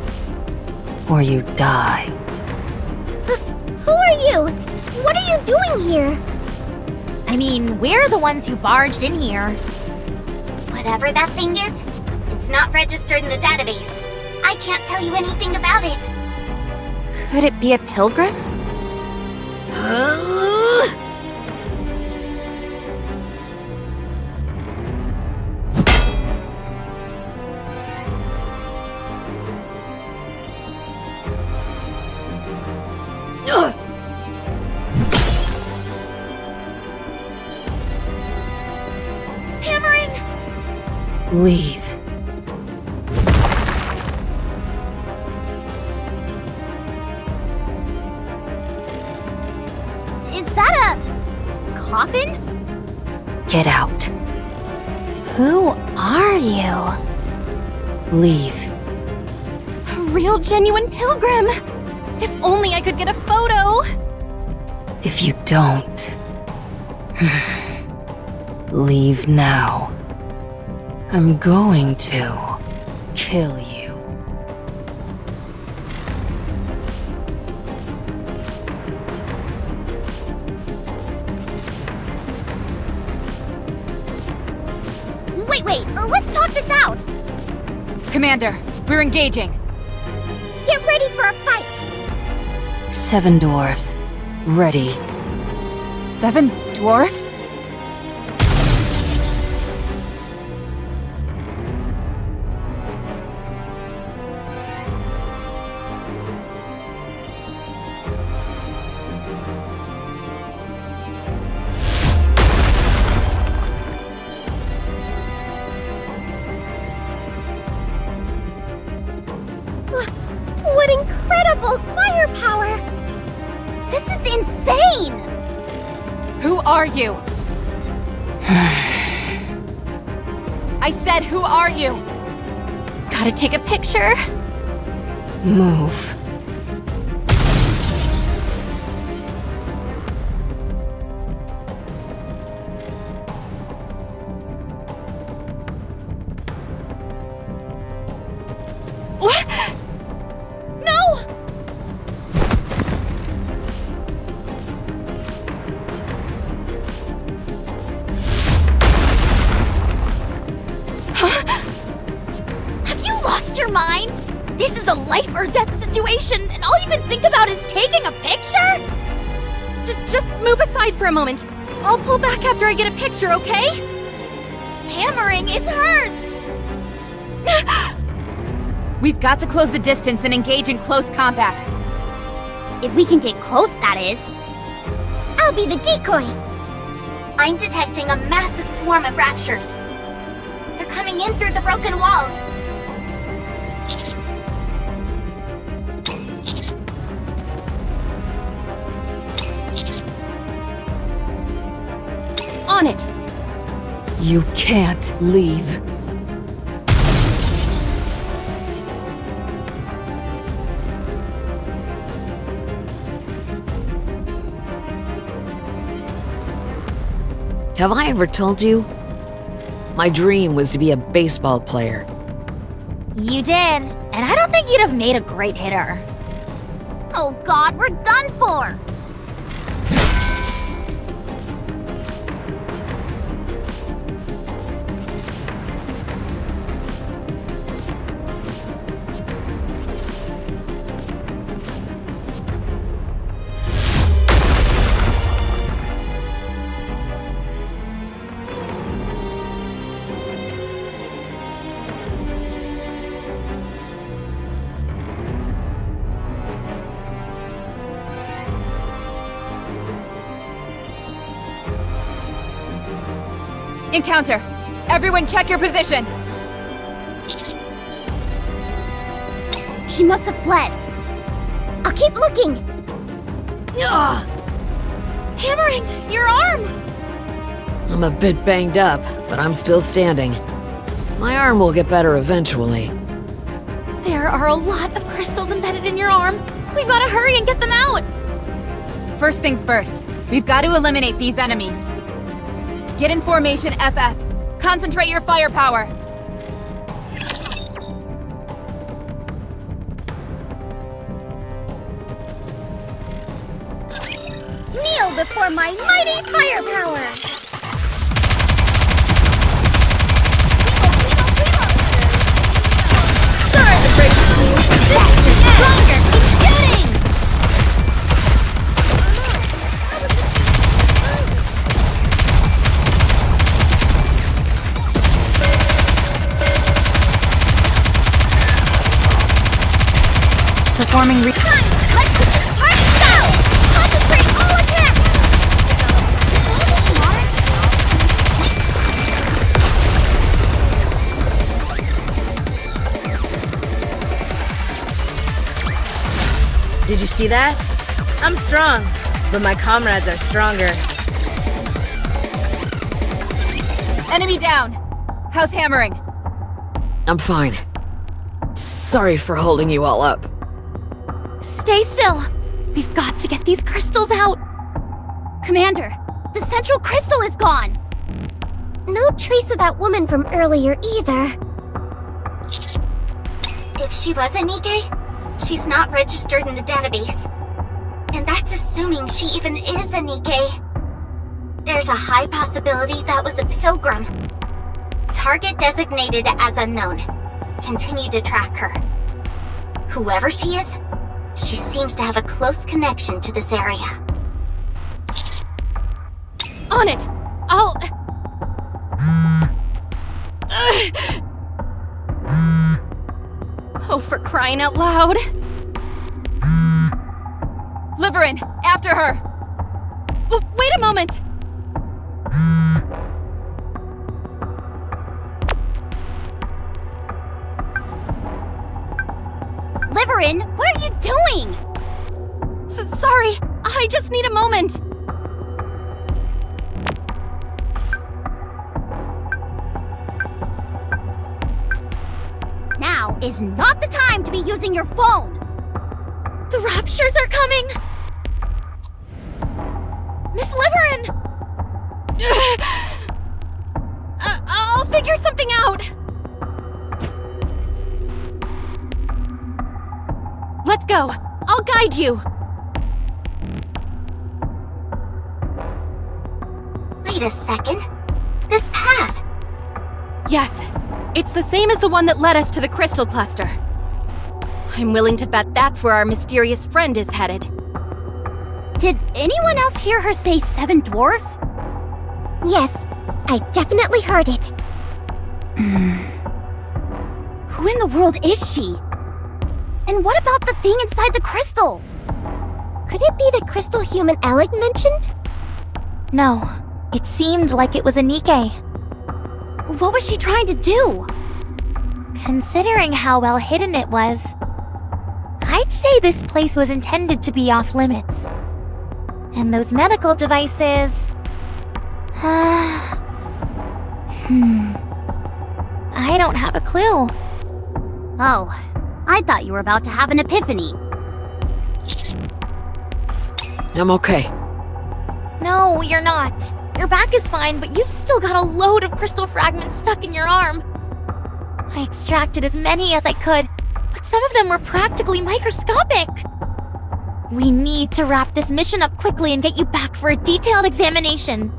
or you die. Who are you? What are you doing here? I mean, we're the ones who barged in here. Whatever that thing is, it's not registered in the database. I can't tell you anything about it. Could it be a pilgrim? Leave. Get out. Who are you? Leave. A real genuine pilgrim! If only I could get a photo! If you don't... leave now. I'm going to kill you. Wait, let's talk this out! Commander, we're engaging. Get ready for a fight! 7 dwarves. Ready. 7 dwarves? What incredible firepower! This is insane! Who are you? I said, who are you? Gotta take a picture. Move. Your mind? This is a life or death situation, and all you can think about is taking a picture? Just move aside for a moment. I'll pull back after I get a picture, okay? Hammering is hurt! We've got to close the distance and engage in close combat. If we can get close, that is. I'll be the decoy. I'm detecting a massive swarm of raptures. They're coming in through the broken walls. On it! You can't leave. Have I ever told you? My dream was to be a baseball player. You did, and I don't think you'd have made a great hitter. Oh god, we're done for! Encounter! Everyone check your position! She must have fled. I'll keep looking! Hammering, your arm! I'm a bit banged up, but I'm still standing. My arm will get better eventually. There are a lot of crystals embedded in your arm. We've gotta hurry and get them out! First things first, we've got to eliminate these enemies. Get in formation, FF. Concentrate your firepower. Kneel before my mighty firepower! Sorry to break it to you. This is stronger! Keep shooting! Performing Let's hard down! Concentrate all attacks! Did you see that? I'm strong, but my comrades are stronger. Enemy down! How's hammering? I'm fine. Sorry for holding you all up. Stay still. We've got to get these crystals out. Commander, the central crystal is gone! No trace of that woman from earlier either. If she was a NIKKE, she's not registered in the database. And that's assuming she even is a NIKKE. There's a high possibility that was a pilgrim. Target designated as unknown. Continue to track her. Whoever she is, she seems to have a close connection to this area. On it! I'll... Oh, for crying out loud! Liverin, after her! Wait a moment! Liverin, what are you doing? Sorry, I just need a moment. Now is not the time to be using your phone! The raptures are coming! Miss Liverin! I'll figure something out. Let's go. I'll guide you. Wait a second. This path. Yes, it's the same as the one that led us to the crystal cluster. I'm willing to bet that's where our mysterious friend is headed. Did anyone else hear her say 7 dwarves? Yes, I definitely heard it. Who in the world is she? And what about the thing inside the crystal? Could it be the crystal human Alec mentioned? No, it seemed like it was a NIKKE. What was she trying to do? Considering how well hidden it was, I'd say this place was intended to be off limits. And those medical devices... I don't have a clue. Oh, I thought you were about to have an epiphany. I'm okay. No, you're not. Your back is fine, but you've still got a load of crystal fragments stuck in your arm. I extracted as many as I could, but some of them were practically microscopic. We need to wrap this mission up quickly and get you back for a detailed examination.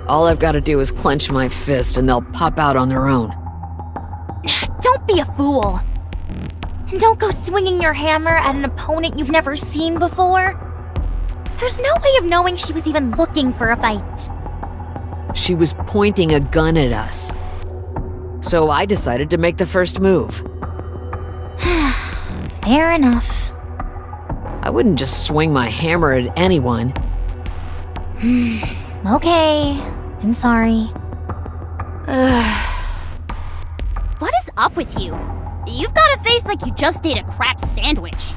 All I've got to do is clench my fist and they'll pop out on their own. Don't be a fool. And don't go swinging your hammer at an opponent you've never seen before. There's no way of knowing she was even looking for a fight. She was pointing a gun at us. So I decided to make the first move. Fair enough. I wouldn't just swing my hammer at anyone. Okay, I'm sorry. What is up with you? You've got a face like you just ate a crap sandwich.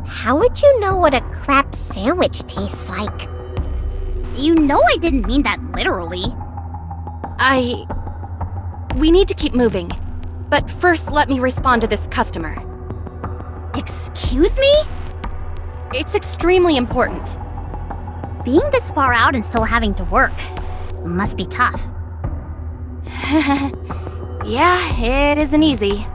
How would you know what a crap sandwich tastes like? You know I didn't mean that literally. We need to keep moving. But first, let me respond to this customer. Excuse me? It's extremely important. Being this far out and still having to work must be tough. Yeah, it isn't easy.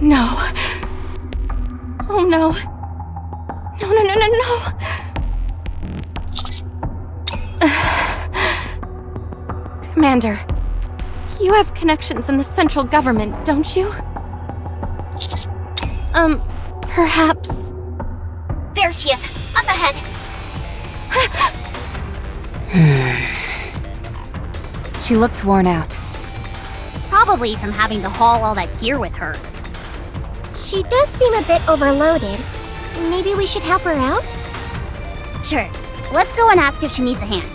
No. Oh no. No. Commander, you have connections in the central government, don't you? Perhaps... There she is, up ahead. She looks worn out. Probably from having to haul all that gear with her. She does seem a bit overloaded. Maybe we should help her out? Sure. Let's go and ask if she needs a hand.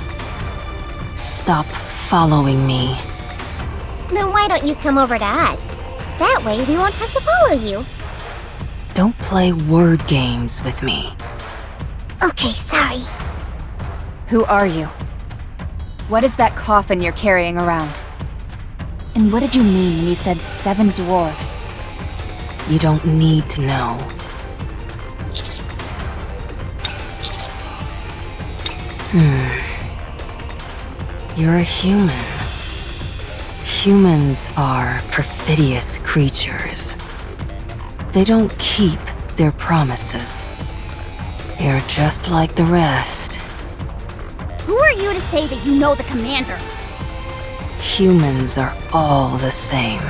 Stop following me. Then why don't you come over to us? That way we won't have to follow you. Don't play word games with me. Okay, sorry. Who are you? What is that coffin you're carrying around? And what did you mean when you said 7 dwarves? You don't need to know. You're a human. Humans are perfidious creatures. They don't keep their promises. You're just like the rest. Who are you to say that you know the commander? Humans are all the same.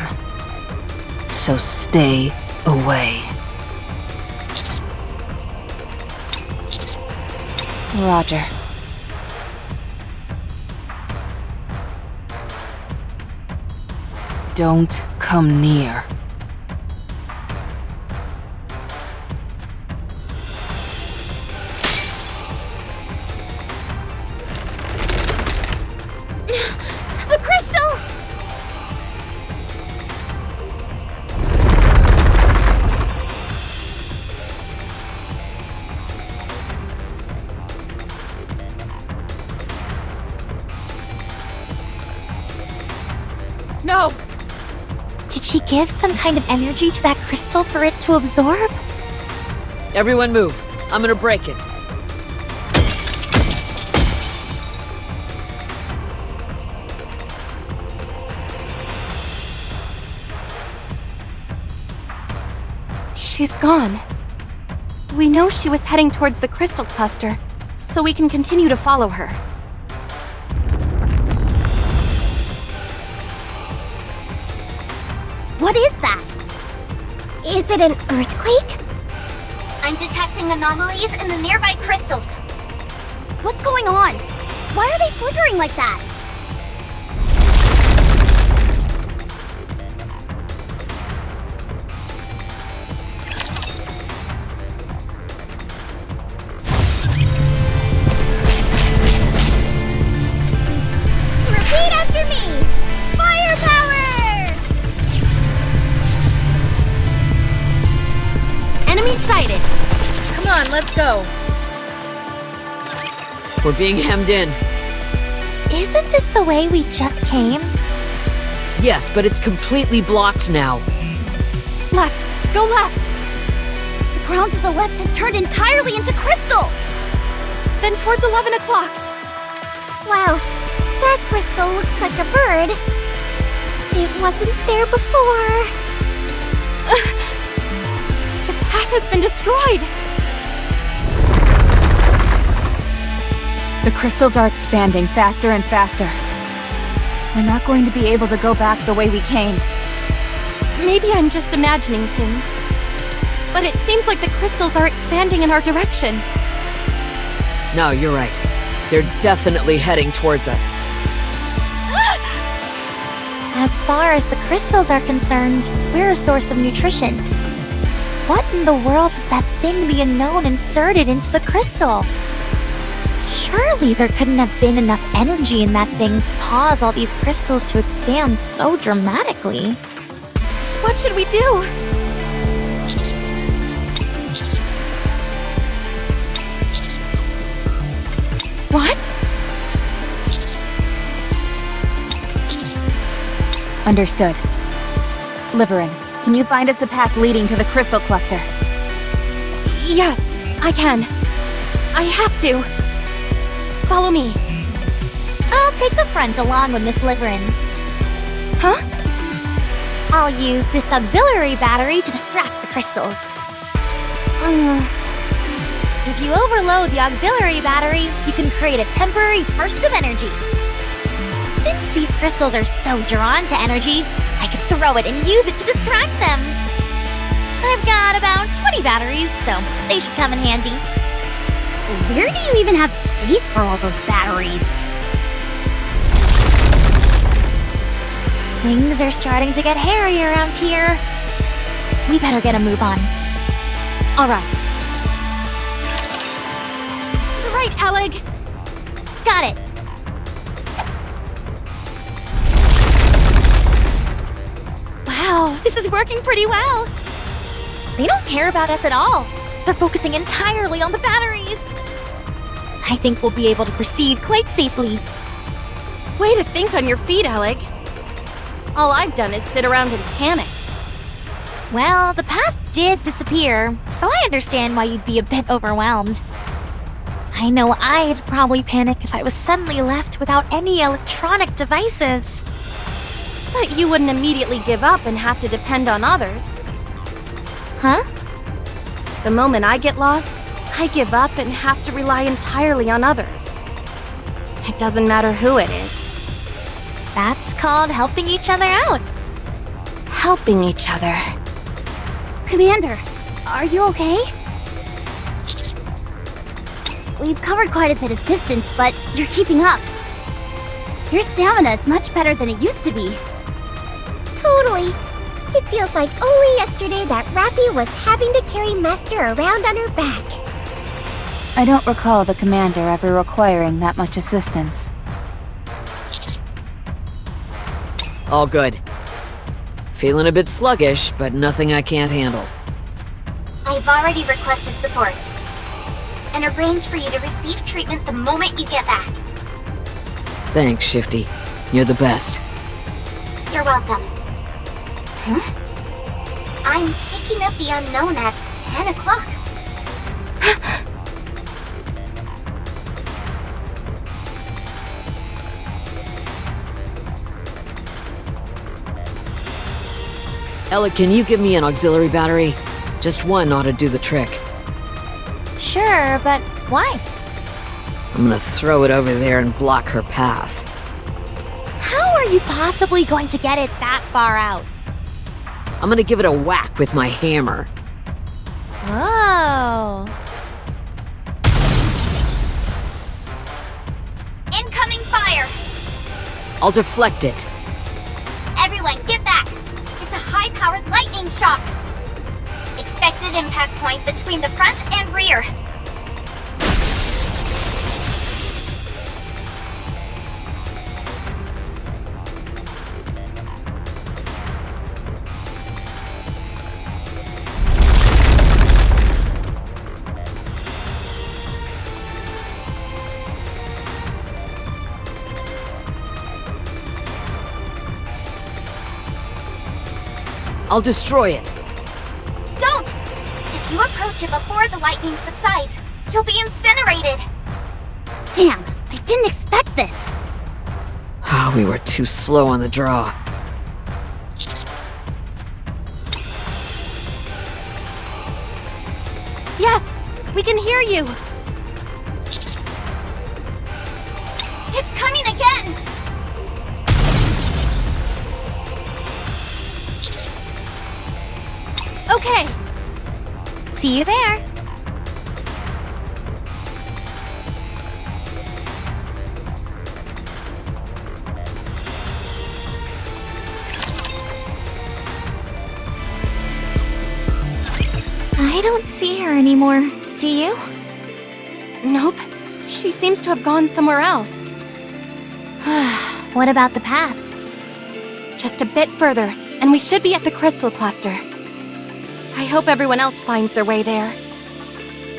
So stay away. Roger. Don't come near. The crystal! No! Did she give some kind of energy to that crystal for it to absorb? Everyone move. I'm gonna break it. She's gone. We know she was heading towards the crystal cluster, so we can continue to follow her. What is that? Is it an earthquake? I'm detecting anomalies in the nearby crystals. What's going on? Why are they flickering like that? Repeat after me! Firepower! Enemy sighted! Come on, let's go. We're being hemmed in. Isn't this the way we just came? Yes, but it's completely blocked now. Left! Go left! The ground to the left has turned entirely into crystal! Then towards 11 o'clock! Wow, that crystal looks like a bird. It wasn't there before. The path has been destroyed! The crystals are expanding faster and faster. We're not going to be able to go back the way we came. Maybe I'm just imagining things. But it seems like the crystals are expanding in our direction. No, you're right. They're definitely heading towards us. As far as the crystals are concerned, we're a source of nutrition. What in the world was that thing the unknown inserted into the crystal? Surely there couldn't have been enough energy in that thing to cause all these crystals to expand so dramatically. What should we do? What? Understood. Liverin, can you find us a path leading to the crystal cluster? Yes, I can. I have to. Follow me. I'll take the front along with Miss Liverin. Huh? I'll use this auxiliary battery to distract the crystals. If you overload the auxiliary battery, you can create a temporary burst of energy. Since these crystals are so drawn to energy, I could throw it and use it to distract them. I've got about 20 batteries, so they should come in handy. Where do you even have space for all those batteries? Things are starting to get hairy around here. We better get a move on. All right. The right right, Alec! Got it. Wow, this is working pretty well. They don't care about us at all. They're focusing entirely on the batteries. I think we'll be able to proceed quite safely. Way to think on your feet, Alec. All I've done is sit around and panic. Well, the path did disappear, so I understand why you'd be a bit overwhelmed. I know I'd probably panic if I was suddenly left without any electronic devices. But you wouldn't immediately give up and have to depend on others. Huh? The moment I get lost, I give up and have to rely entirely on others. It doesn't matter who it is. That's called helping each other out. Helping each other. Commander, are you okay? We've covered quite a bit of distance, but you're keeping up. Your stamina is much better than it used to be. Totally. It feels like only yesterday that Rappy was having to carry Master around on her back. I don't recall the commander ever requiring that much assistance. All good. Feeling a bit sluggish, but nothing I can't handle. I've already requested support. And arranged for you to receive treatment the moment you get back. Thanks, Shifty. You're the best. You're welcome. Huh? I'm picking up the unknown at 10 o'clock. Ella, can you give me an auxiliary battery? Just one ought to do the trick. Sure, but why? I'm gonna throw it over there and block her path. How are you possibly going to get it that far out? I'm gonna give it a whack with my hammer. Oh. Incoming fire! I'll deflect it. Everyone, get back! It's a high-powered lightning shock! Expected impact point between the front and rear. I'll destroy it. Don't! If you approach it before the lightning subsides, you'll be incinerated. Damn, I didn't expect this. Ah, we were too slow on the draw. Yes! We can hear you! It's coming again! Okay! See you there. I don't see her anymore. Do you? Nope. She seems to have gone somewhere else. What about the path? Just a bit further, and we should be at the crystal cluster. I hope everyone else finds their way there.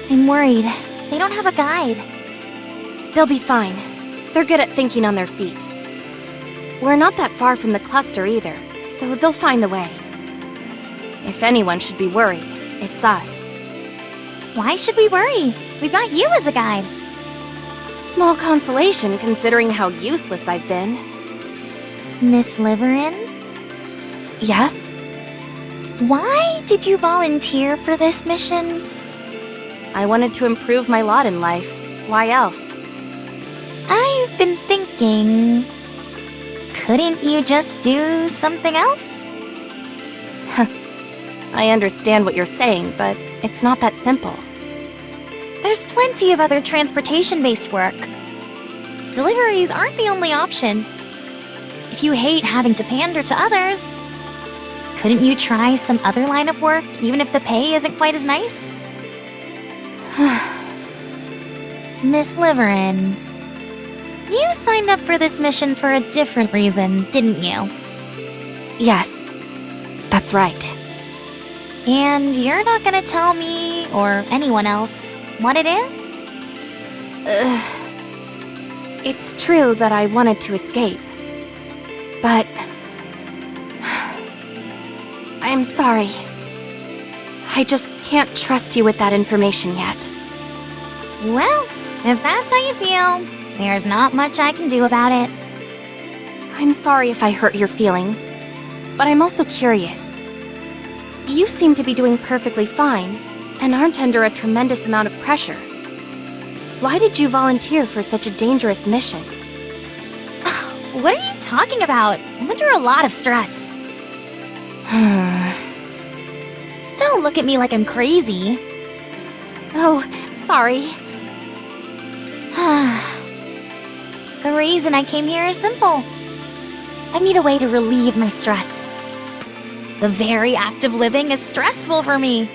I'm worried. They don't have a guide. They'll be fine. They're good at thinking on their feet. We're not that far from the cluster either, so they'll find the way. If anyone should be worried, it's us. Why should we worry? We've got you as a guide. Small consolation considering how useless I've been. Miss Liverin? Yes? Why did you volunteer for this mission? I wanted to improve my lot in life. Why else? I've been thinking... Couldn't you just do something else? I understand what you're saying, but it's not that simple. There's plenty of other transportation-based work. Deliveries aren't the only option. If you hate having to pander to others, couldn't you try some other line of work, even if the pay isn't quite as nice? Miss Liverin, you signed up for this mission for a different reason, didn't you? Yes, that's right. And you're not gonna tell me, or anyone else, what it is? It's true that I wanted to escape. But... I'm sorry. I just can't trust you with that information yet. Well, if that's how you feel, there's not much I can do about it. I'm sorry if I hurt your feelings, but I'm also curious. You seem to be doing perfectly fine, and aren't under a tremendous amount of pressure. Why did you volunteer for such a dangerous mission? What are you talking about? I'm under a lot of stress. Don't look at me like I'm crazy. Oh, sorry. The reason I came here is simple. I need a way to relieve my stress. The very act of living is stressful for me.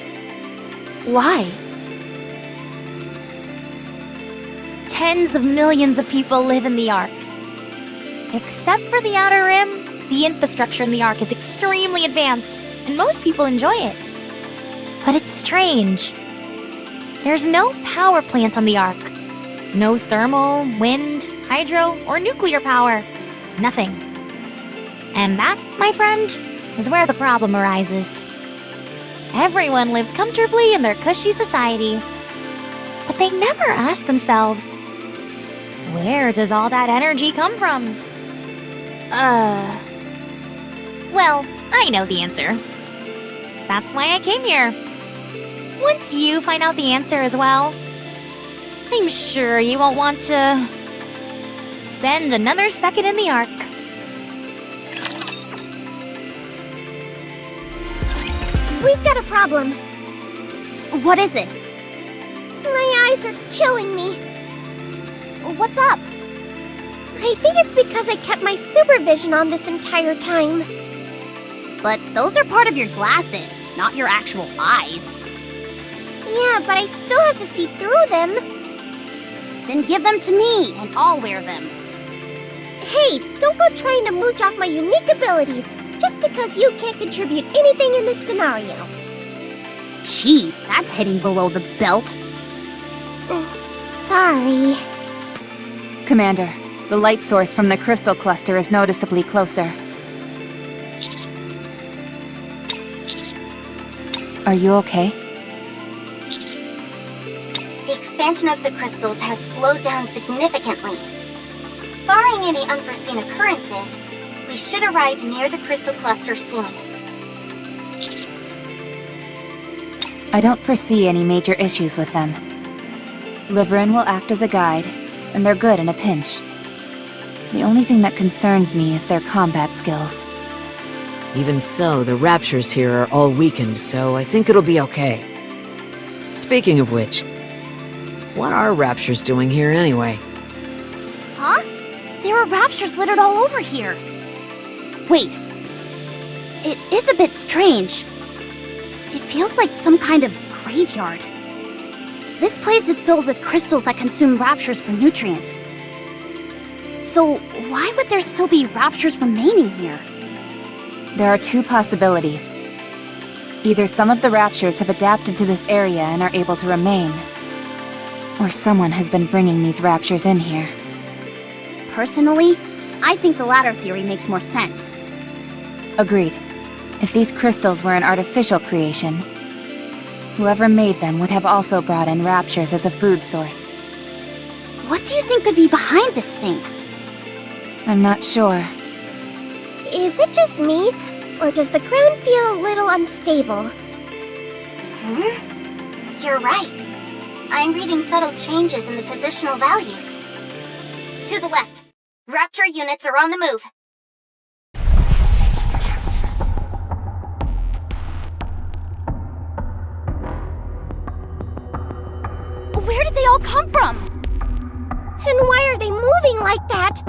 Why? Tens of millions of people live in the Ark. Except for the Outer Rim, the infrastructure in the Ark is extremely advanced, and most people enjoy it. But it's strange. There's no power plant on the Ark. No thermal, wind, hydro, or nuclear power. Nothing. And that, my friend, is where the problem arises. Everyone lives comfortably in their cushy society. But they never ask themselves, where does all that energy come from? Well, I know the answer. That's why I came here. Once you find out the answer as well, I'm sure you won't want to spend another second in the Ark. We've got a problem. What is it? My eyes are killing me. What's up? I think it's because I kept my supervision on this entire time. But those are part of your glasses, not your actual eyes. Yeah, but I still have to see through them. Then give them to me, and I'll wear them. Hey, don't go trying to mooch off my unique abilities just because you can't contribute anything in this scenario. Jeez, that's hitting below the belt. Sorry. Commander, the light source from the crystal cluster is noticeably closer. Are you okay? The expansion of the crystals has slowed down significantly. Barring any unforeseen occurrences, we should arrive near the crystal cluster soon. I don't foresee any major issues with them. Liverin will act as a guide, and they're good in a pinch. The only thing that concerns me is their combat skills. Even so, the raptures here are all weakened, so I think it'll be okay. Speaking of which, what are raptures doing here anyway? Huh? There are raptures littered all over here. Wait. It is a bit strange. It feels like some kind of graveyard. This place is filled with crystals that consume raptures for nutrients. So why would there still be raptures remaining here? There are two possibilities. Either some of the raptures have adapted to this area and are able to remain, or someone has been bringing these raptures in here. Personally, I think the latter theory makes more sense. Agreed. If these crystals were an artificial creation, whoever made them would have also brought in raptures as a food source. What do you think could be behind this thing? I'm not sure. Is it just me, or does the ground feel a little unstable? You're right. I'm reading subtle changes in the positional values. To the left. Raptor units are on the move. Where did they all come from? And why are they moving like that?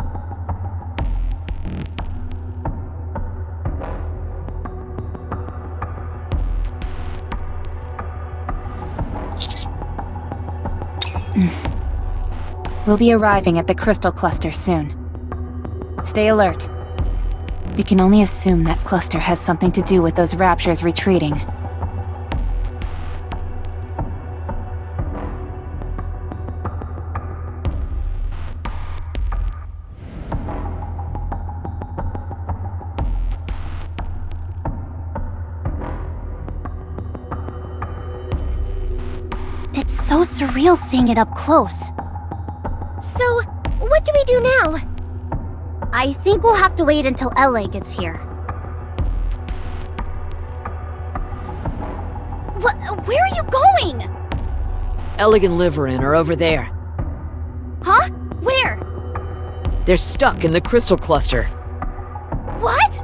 We'll be arriving at the crystal cluster soon. Stay alert. We can only assume that cluster has something to do with those raptures retreating. It's so surreal seeing it up close. So, what do we do now? I think we'll have to wait until LA gets here. Where are you going? Elegant Liverin are over there. Huh? Where? They're stuck in the crystal cluster. What?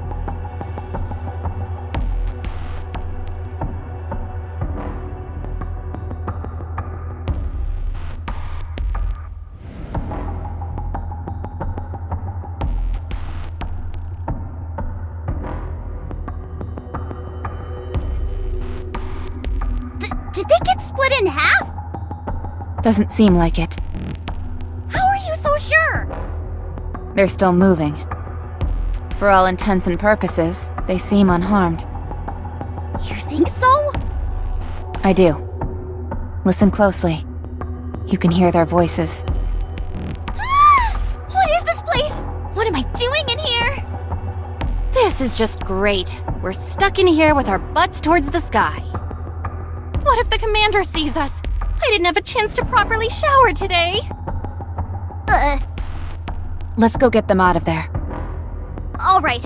Did they get split in half? Doesn't seem like it. How are you so sure? They're still moving. For all intents and purposes, they seem unharmed. You think so? I do. Listen closely. You can hear their voices. What is this place? What am I doing in here? This is just great. We're stuck in here with our butts towards the sky. What if the commander sees us? I didn't have a chance to properly shower today. Let's go get them out of there. All right.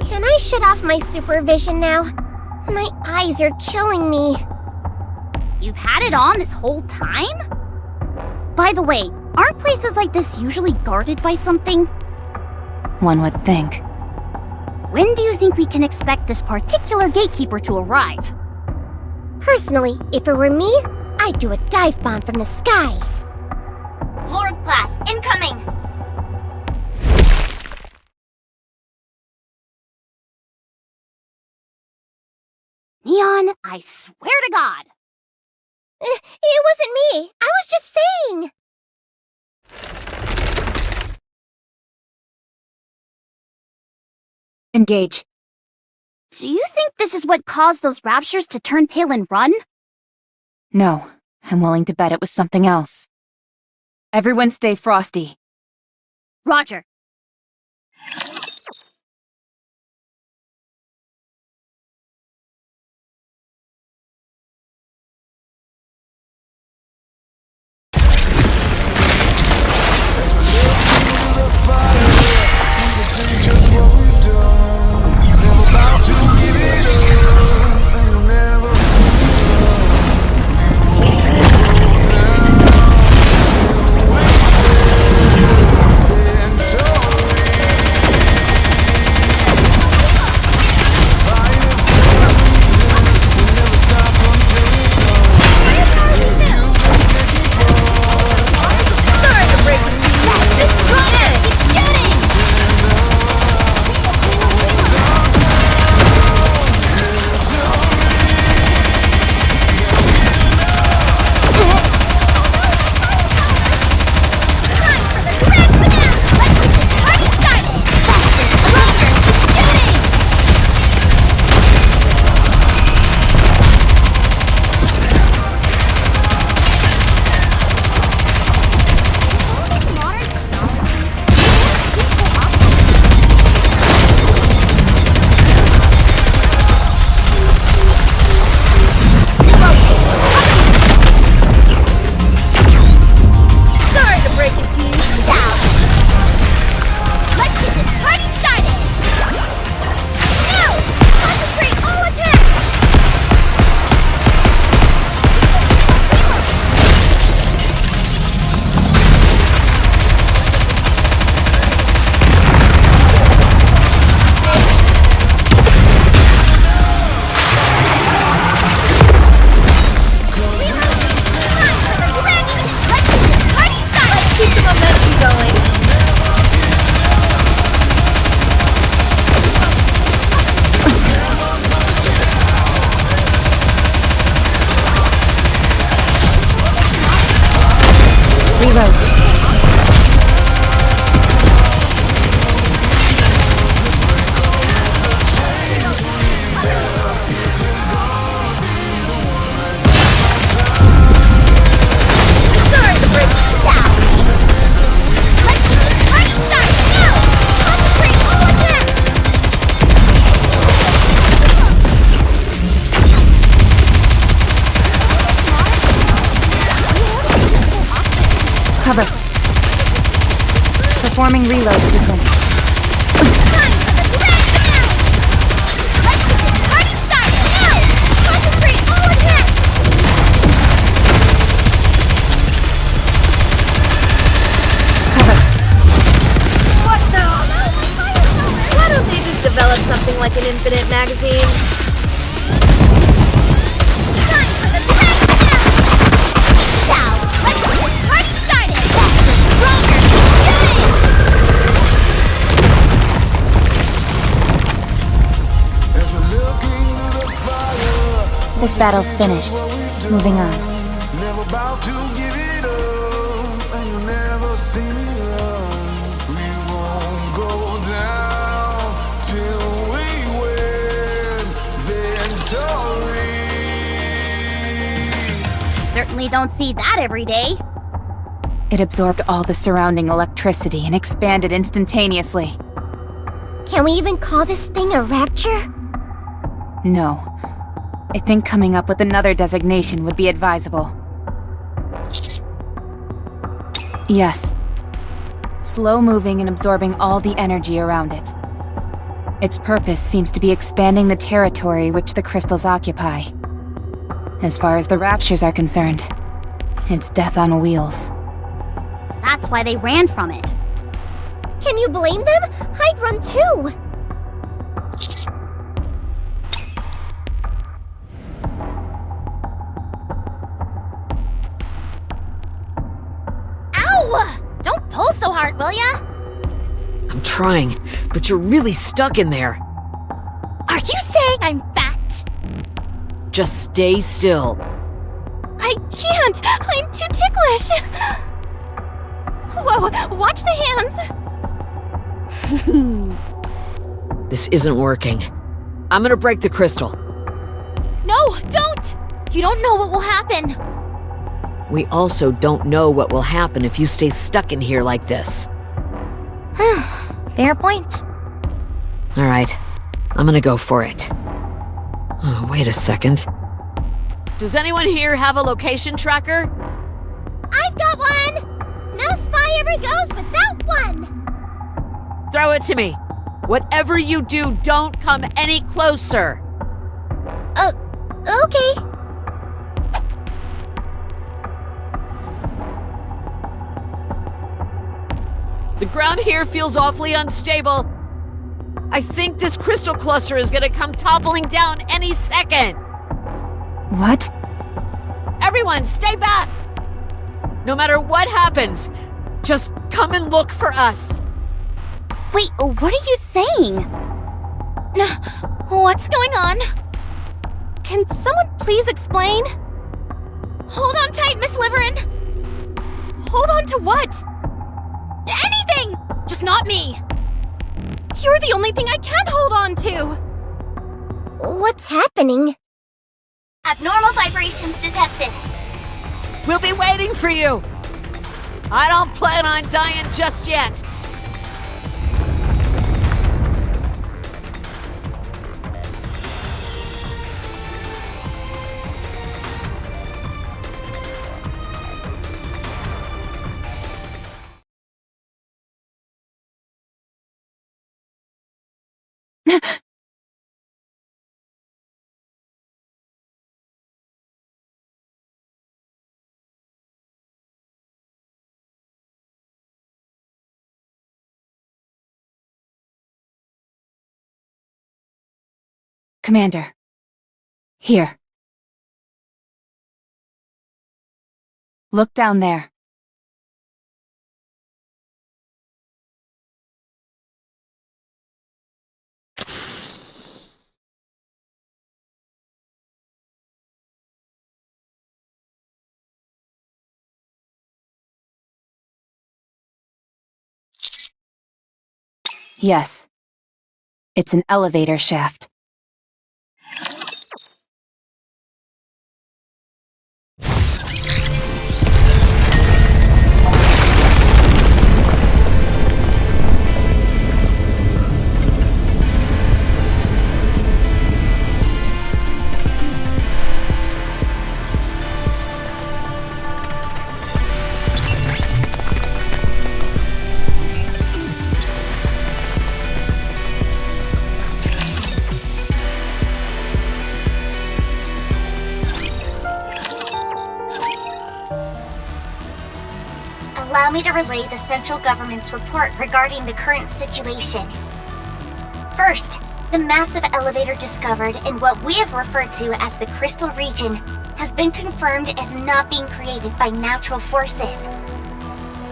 Can I shut off my supervision now? My eyes are killing me. You've had it on this whole time? By the way, aren't places like this usually guarded by something? One would think. When do you think we can expect this particular gatekeeper to arrive? Personally, if it were me, I'd do a dive bomb from the sky. Lord class, incoming! Neon, I swear to God! It wasn't me. I was just saying. Engage. Do you think this is what caused those raptures to turn tail and run? No, I'm willing to bet it was something else. Everyone stay frosty. Roger. Don't Cover. Performing reload sequence. Time for the grand finale! Let's get this party started now! Concentrate all attacks! Cover. What the? Why don't they just develop something like an infinite magazine? Time for the grand finale! Now, let's get this party started! Stronger! Get it! This battle's finished. Moving on. Never about to give it up, and you'll never see me run. We won't go down till we win victory. Certainly don't see that every day. It absorbed all the surrounding electricity and expanded instantaneously. Can we even call this thing a rapture? No. I think coming up with another designation would be advisable. Yes. Slow-moving and absorbing all the energy around it. Its purpose seems to be expanding the territory which the crystals occupy. As far as the raptures are concerned, it's death on wheels. That's why they ran from it. Can you blame them? I'd run too. Ow! Don't pull so hard, will ya? I'm trying, but you're really stuck in there. Are you saying I'm fat? Just stay still. I can't! I'm too ticklish! Whoa, watch the hands! This isn't working. I'm gonna break the crystal. No, don't! You don't know what will happen. We also don't know what will happen if you stay stuck in here like this. Fair point. Alright, I'm gonna go for it. Oh, wait a second. Does anyone here have a location tracker? I've got one! No spy ever goes without one! Throw it to me. Whatever you do, don't come any closer. Okay. The ground here feels awfully unstable. I think this crystal cluster is gonna come toppling down any second. What? Everyone, stay back! No matter what happens, just come and look for us. Wait, what are you saying? What's going on? Can someone please explain? Hold on tight, Miss Liverin. Hold on to what? Anything! Just not me. You're the only thing I can hold on to. What's happening? Abnormal vibrations detected. We'll be waiting for you. I don't plan on dying just yet. Commander. Here. Look down there. Yes. It's an elevator shaft. me to relay the central government's report regarding the current situation. First, the massive elevator discovered in what we have referred to as the Crystal Region has been confirmed as not being created by natural forces.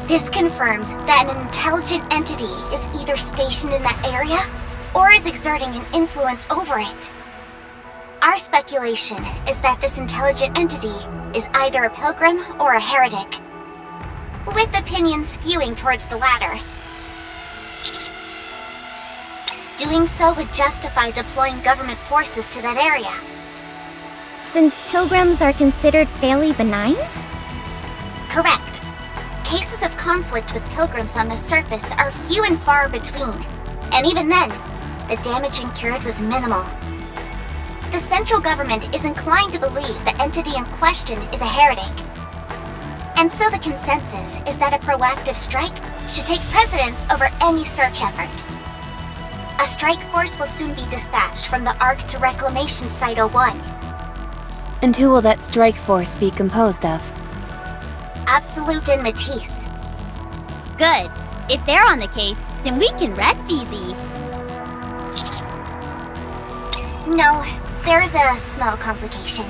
This confirms that an intelligent entity is either stationed in that area or is exerting an influence over it. Our speculation is that this intelligent entity is either a pilgrim or a heretic, with opinions skewing towards the latter. Doing so would justify deploying government forces to that area. Since pilgrims are considered fairly benign? Correct. Cases of conflict with pilgrims on the surface are few and far between, and even then, the damage incurred was minimal. The central government is inclined to believe the entity in question is a heretic. And so the consensus is that a proactive strike should take precedence over any search effort. A strike force will soon be dispatched from the Ark to Reclamation Site 01. And who will that strike force be composed of? Absolute and Matisse. Good. If they're on the case, then we can rest easy. No, there's a small complication.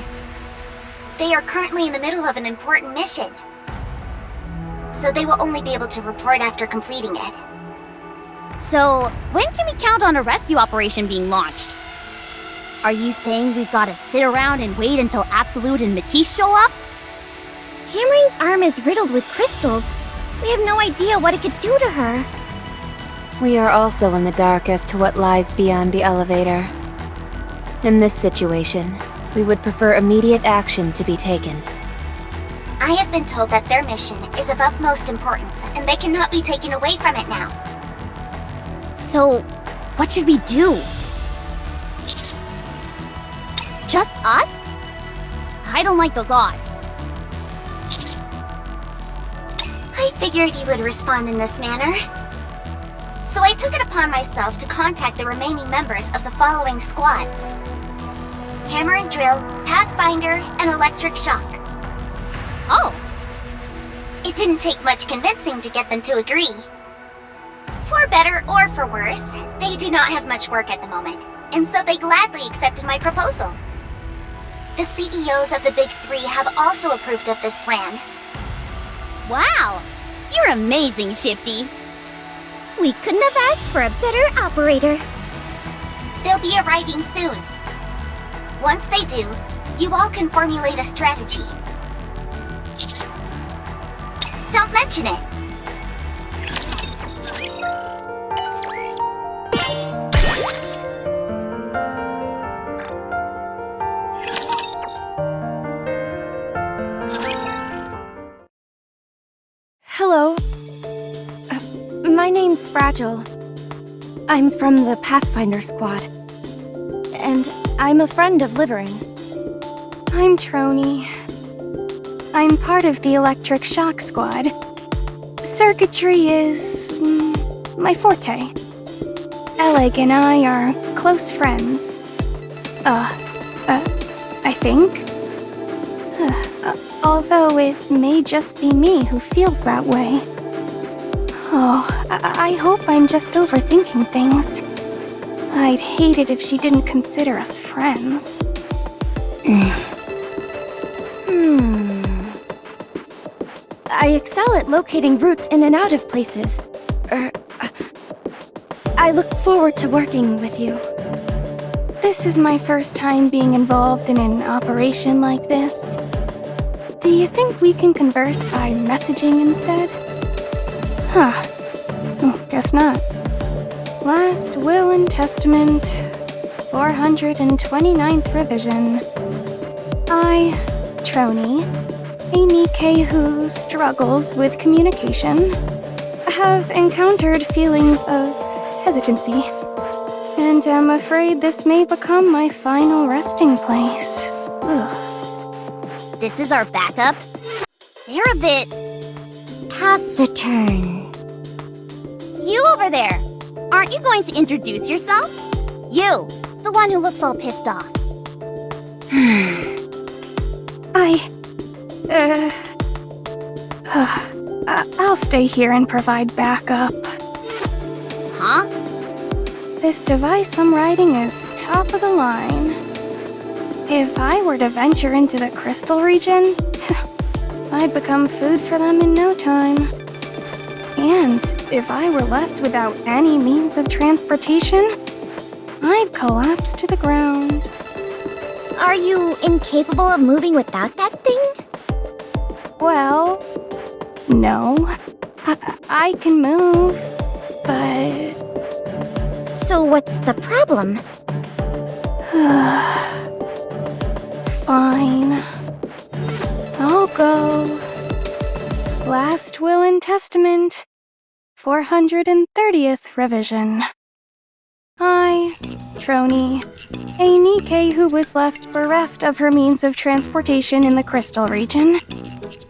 They are currently in the middle of an important mission, so they will only be able to report after completing it. So, when can we count on a rescue operation being launched? Are you saying we've got to sit around and wait until Absolute and Matisse show up? Hammering's arm is riddled with crystals. We have no idea what it could do to her. We are also in the dark as to what lies beyond the elevator. In this situation, we would prefer immediate action to be taken. I have been told that their mission is of utmost importance, and they cannot be taken away from it now. So, what should we do? Just us? I don't like those odds. I figured you would respond in this manner. So I took it upon myself to contact the remaining members of the following squads: Hammer and Drill, Pathfinder, and Electric Shock. Oh, It didn't take much convincing to get them to agree. For better or for worse, they do not have much work at the moment, and so they gladly accepted my proposal. The CEOs of the Big Three have also approved of this plan. wow. You're amazing, Shifty. We couldn't have asked for a better operator. They'll be arriving soon. Once they do, you all can formulate a strategy. Don't mention it. Hello. My name's Fragile. I'm from the Pathfinder Squad. And I'm a friend of Livering. I'm Trony. I'm part of the Electric Shock Squad. Circuitry is my forte. Eleg and I are close friends. I think. Although it may just be me who feels that way. Oh, I hope I'm just overthinking things. I'd hate it if she didn't consider us friends. I excel at locating routes in and out of places. I look forward to working with you. This is my first time being involved in an operation like this. Do you think we can converse by messaging instead? Huh. Guess not. Last Will and Testament, 429th revision. I, Trony, a NIKKE who struggles with communication, have encountered feelings of hesitancy, and am afraid this may become my final resting place. Ugh. This is our backup? They're a bit Taciturn. You over there! Aren't you going to introduce yourself? You, the one who looks all pissed off. I'll stay here and provide backup. Huh? This device I'm riding is top of the line. If I were to venture into the crystal region, I'd become food for them in no time. And if I were left without any means of transportation, I'd collapse to the ground. Are you incapable of moving without that thing? Well, no. I can move, but... So what's the problem? Fine. I'll go. Last Will and Testament, 430th revision. I, Troni, a NIKKE who was left bereft of her means of transportation in the crystal region,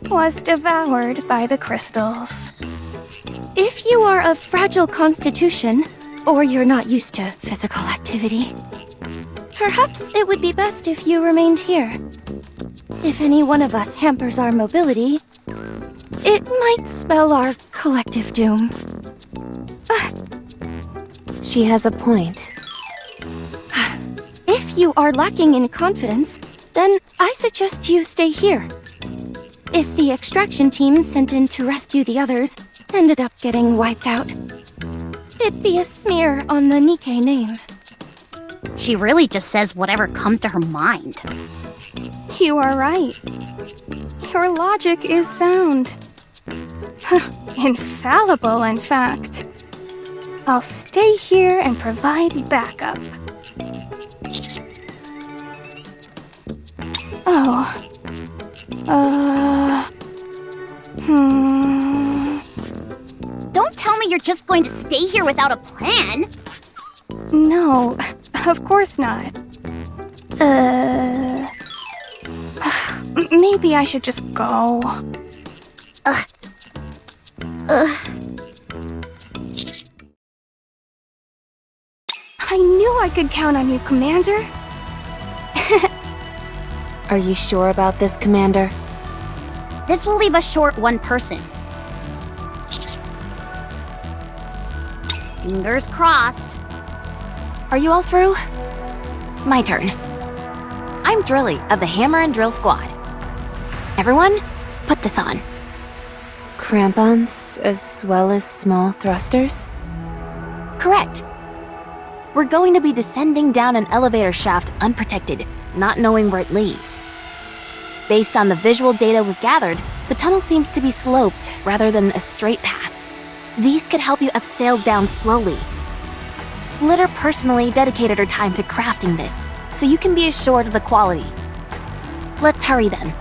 was devoured by the crystals. If you are of fragile constitution, or you're not used to physical activity, perhaps it would be best if you remained here. If any one of us hampers our mobility, it might spell our collective doom. She has a point. If you are lacking in confidence, then I suggest you stay here. If the extraction team sent in to rescue the others ended up getting wiped out, it'd be a smear on the NIKKE name. She really just says whatever comes to her mind. You are right. Your logic is sound. Infallible, in fact. I'll stay here and provide backup. Oh. Don't tell me you're just going to stay here without a plan. No, of course not. Maybe I should just go. I knew I could count on you, Commander. Are you sure about this, Commander? This will leave us short one person. Fingers crossed. Are you all through? My turn. I'm Drilly of the Hammer and Drill Squad. Everyone, put this on. Crampons as well as small thrusters? Correct. We're going to be descending down an elevator shaft unprotected, not knowing where it leads. Based on the visual data we've gathered, the tunnel seems to be sloped rather than a straight path. These could help you abseil down slowly. Litter personally dedicated her time to crafting this, so you can be assured of the quality. Let's hurry then.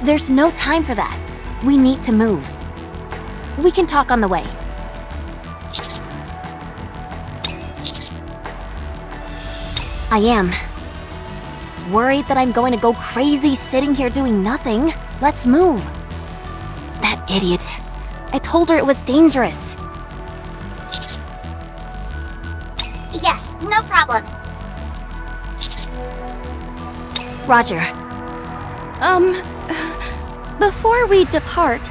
There's no time for that. We need to move. We can talk on the way. I am. Worried that I'm going to go crazy sitting here doing nothing. Let's move. That idiot. I told her it was dangerous. Yes, no problem. Roger. Before we depart,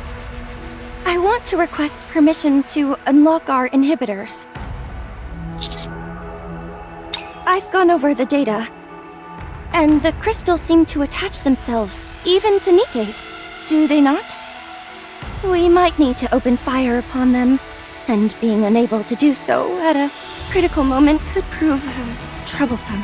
I want to request permission to unlock our inhibitors. I've gone over the data, and the crystals seem to attach themselves, even to NIKKE's, do they not? We might need to open fire upon them, and being unable to do so at a critical moment could prove troublesome.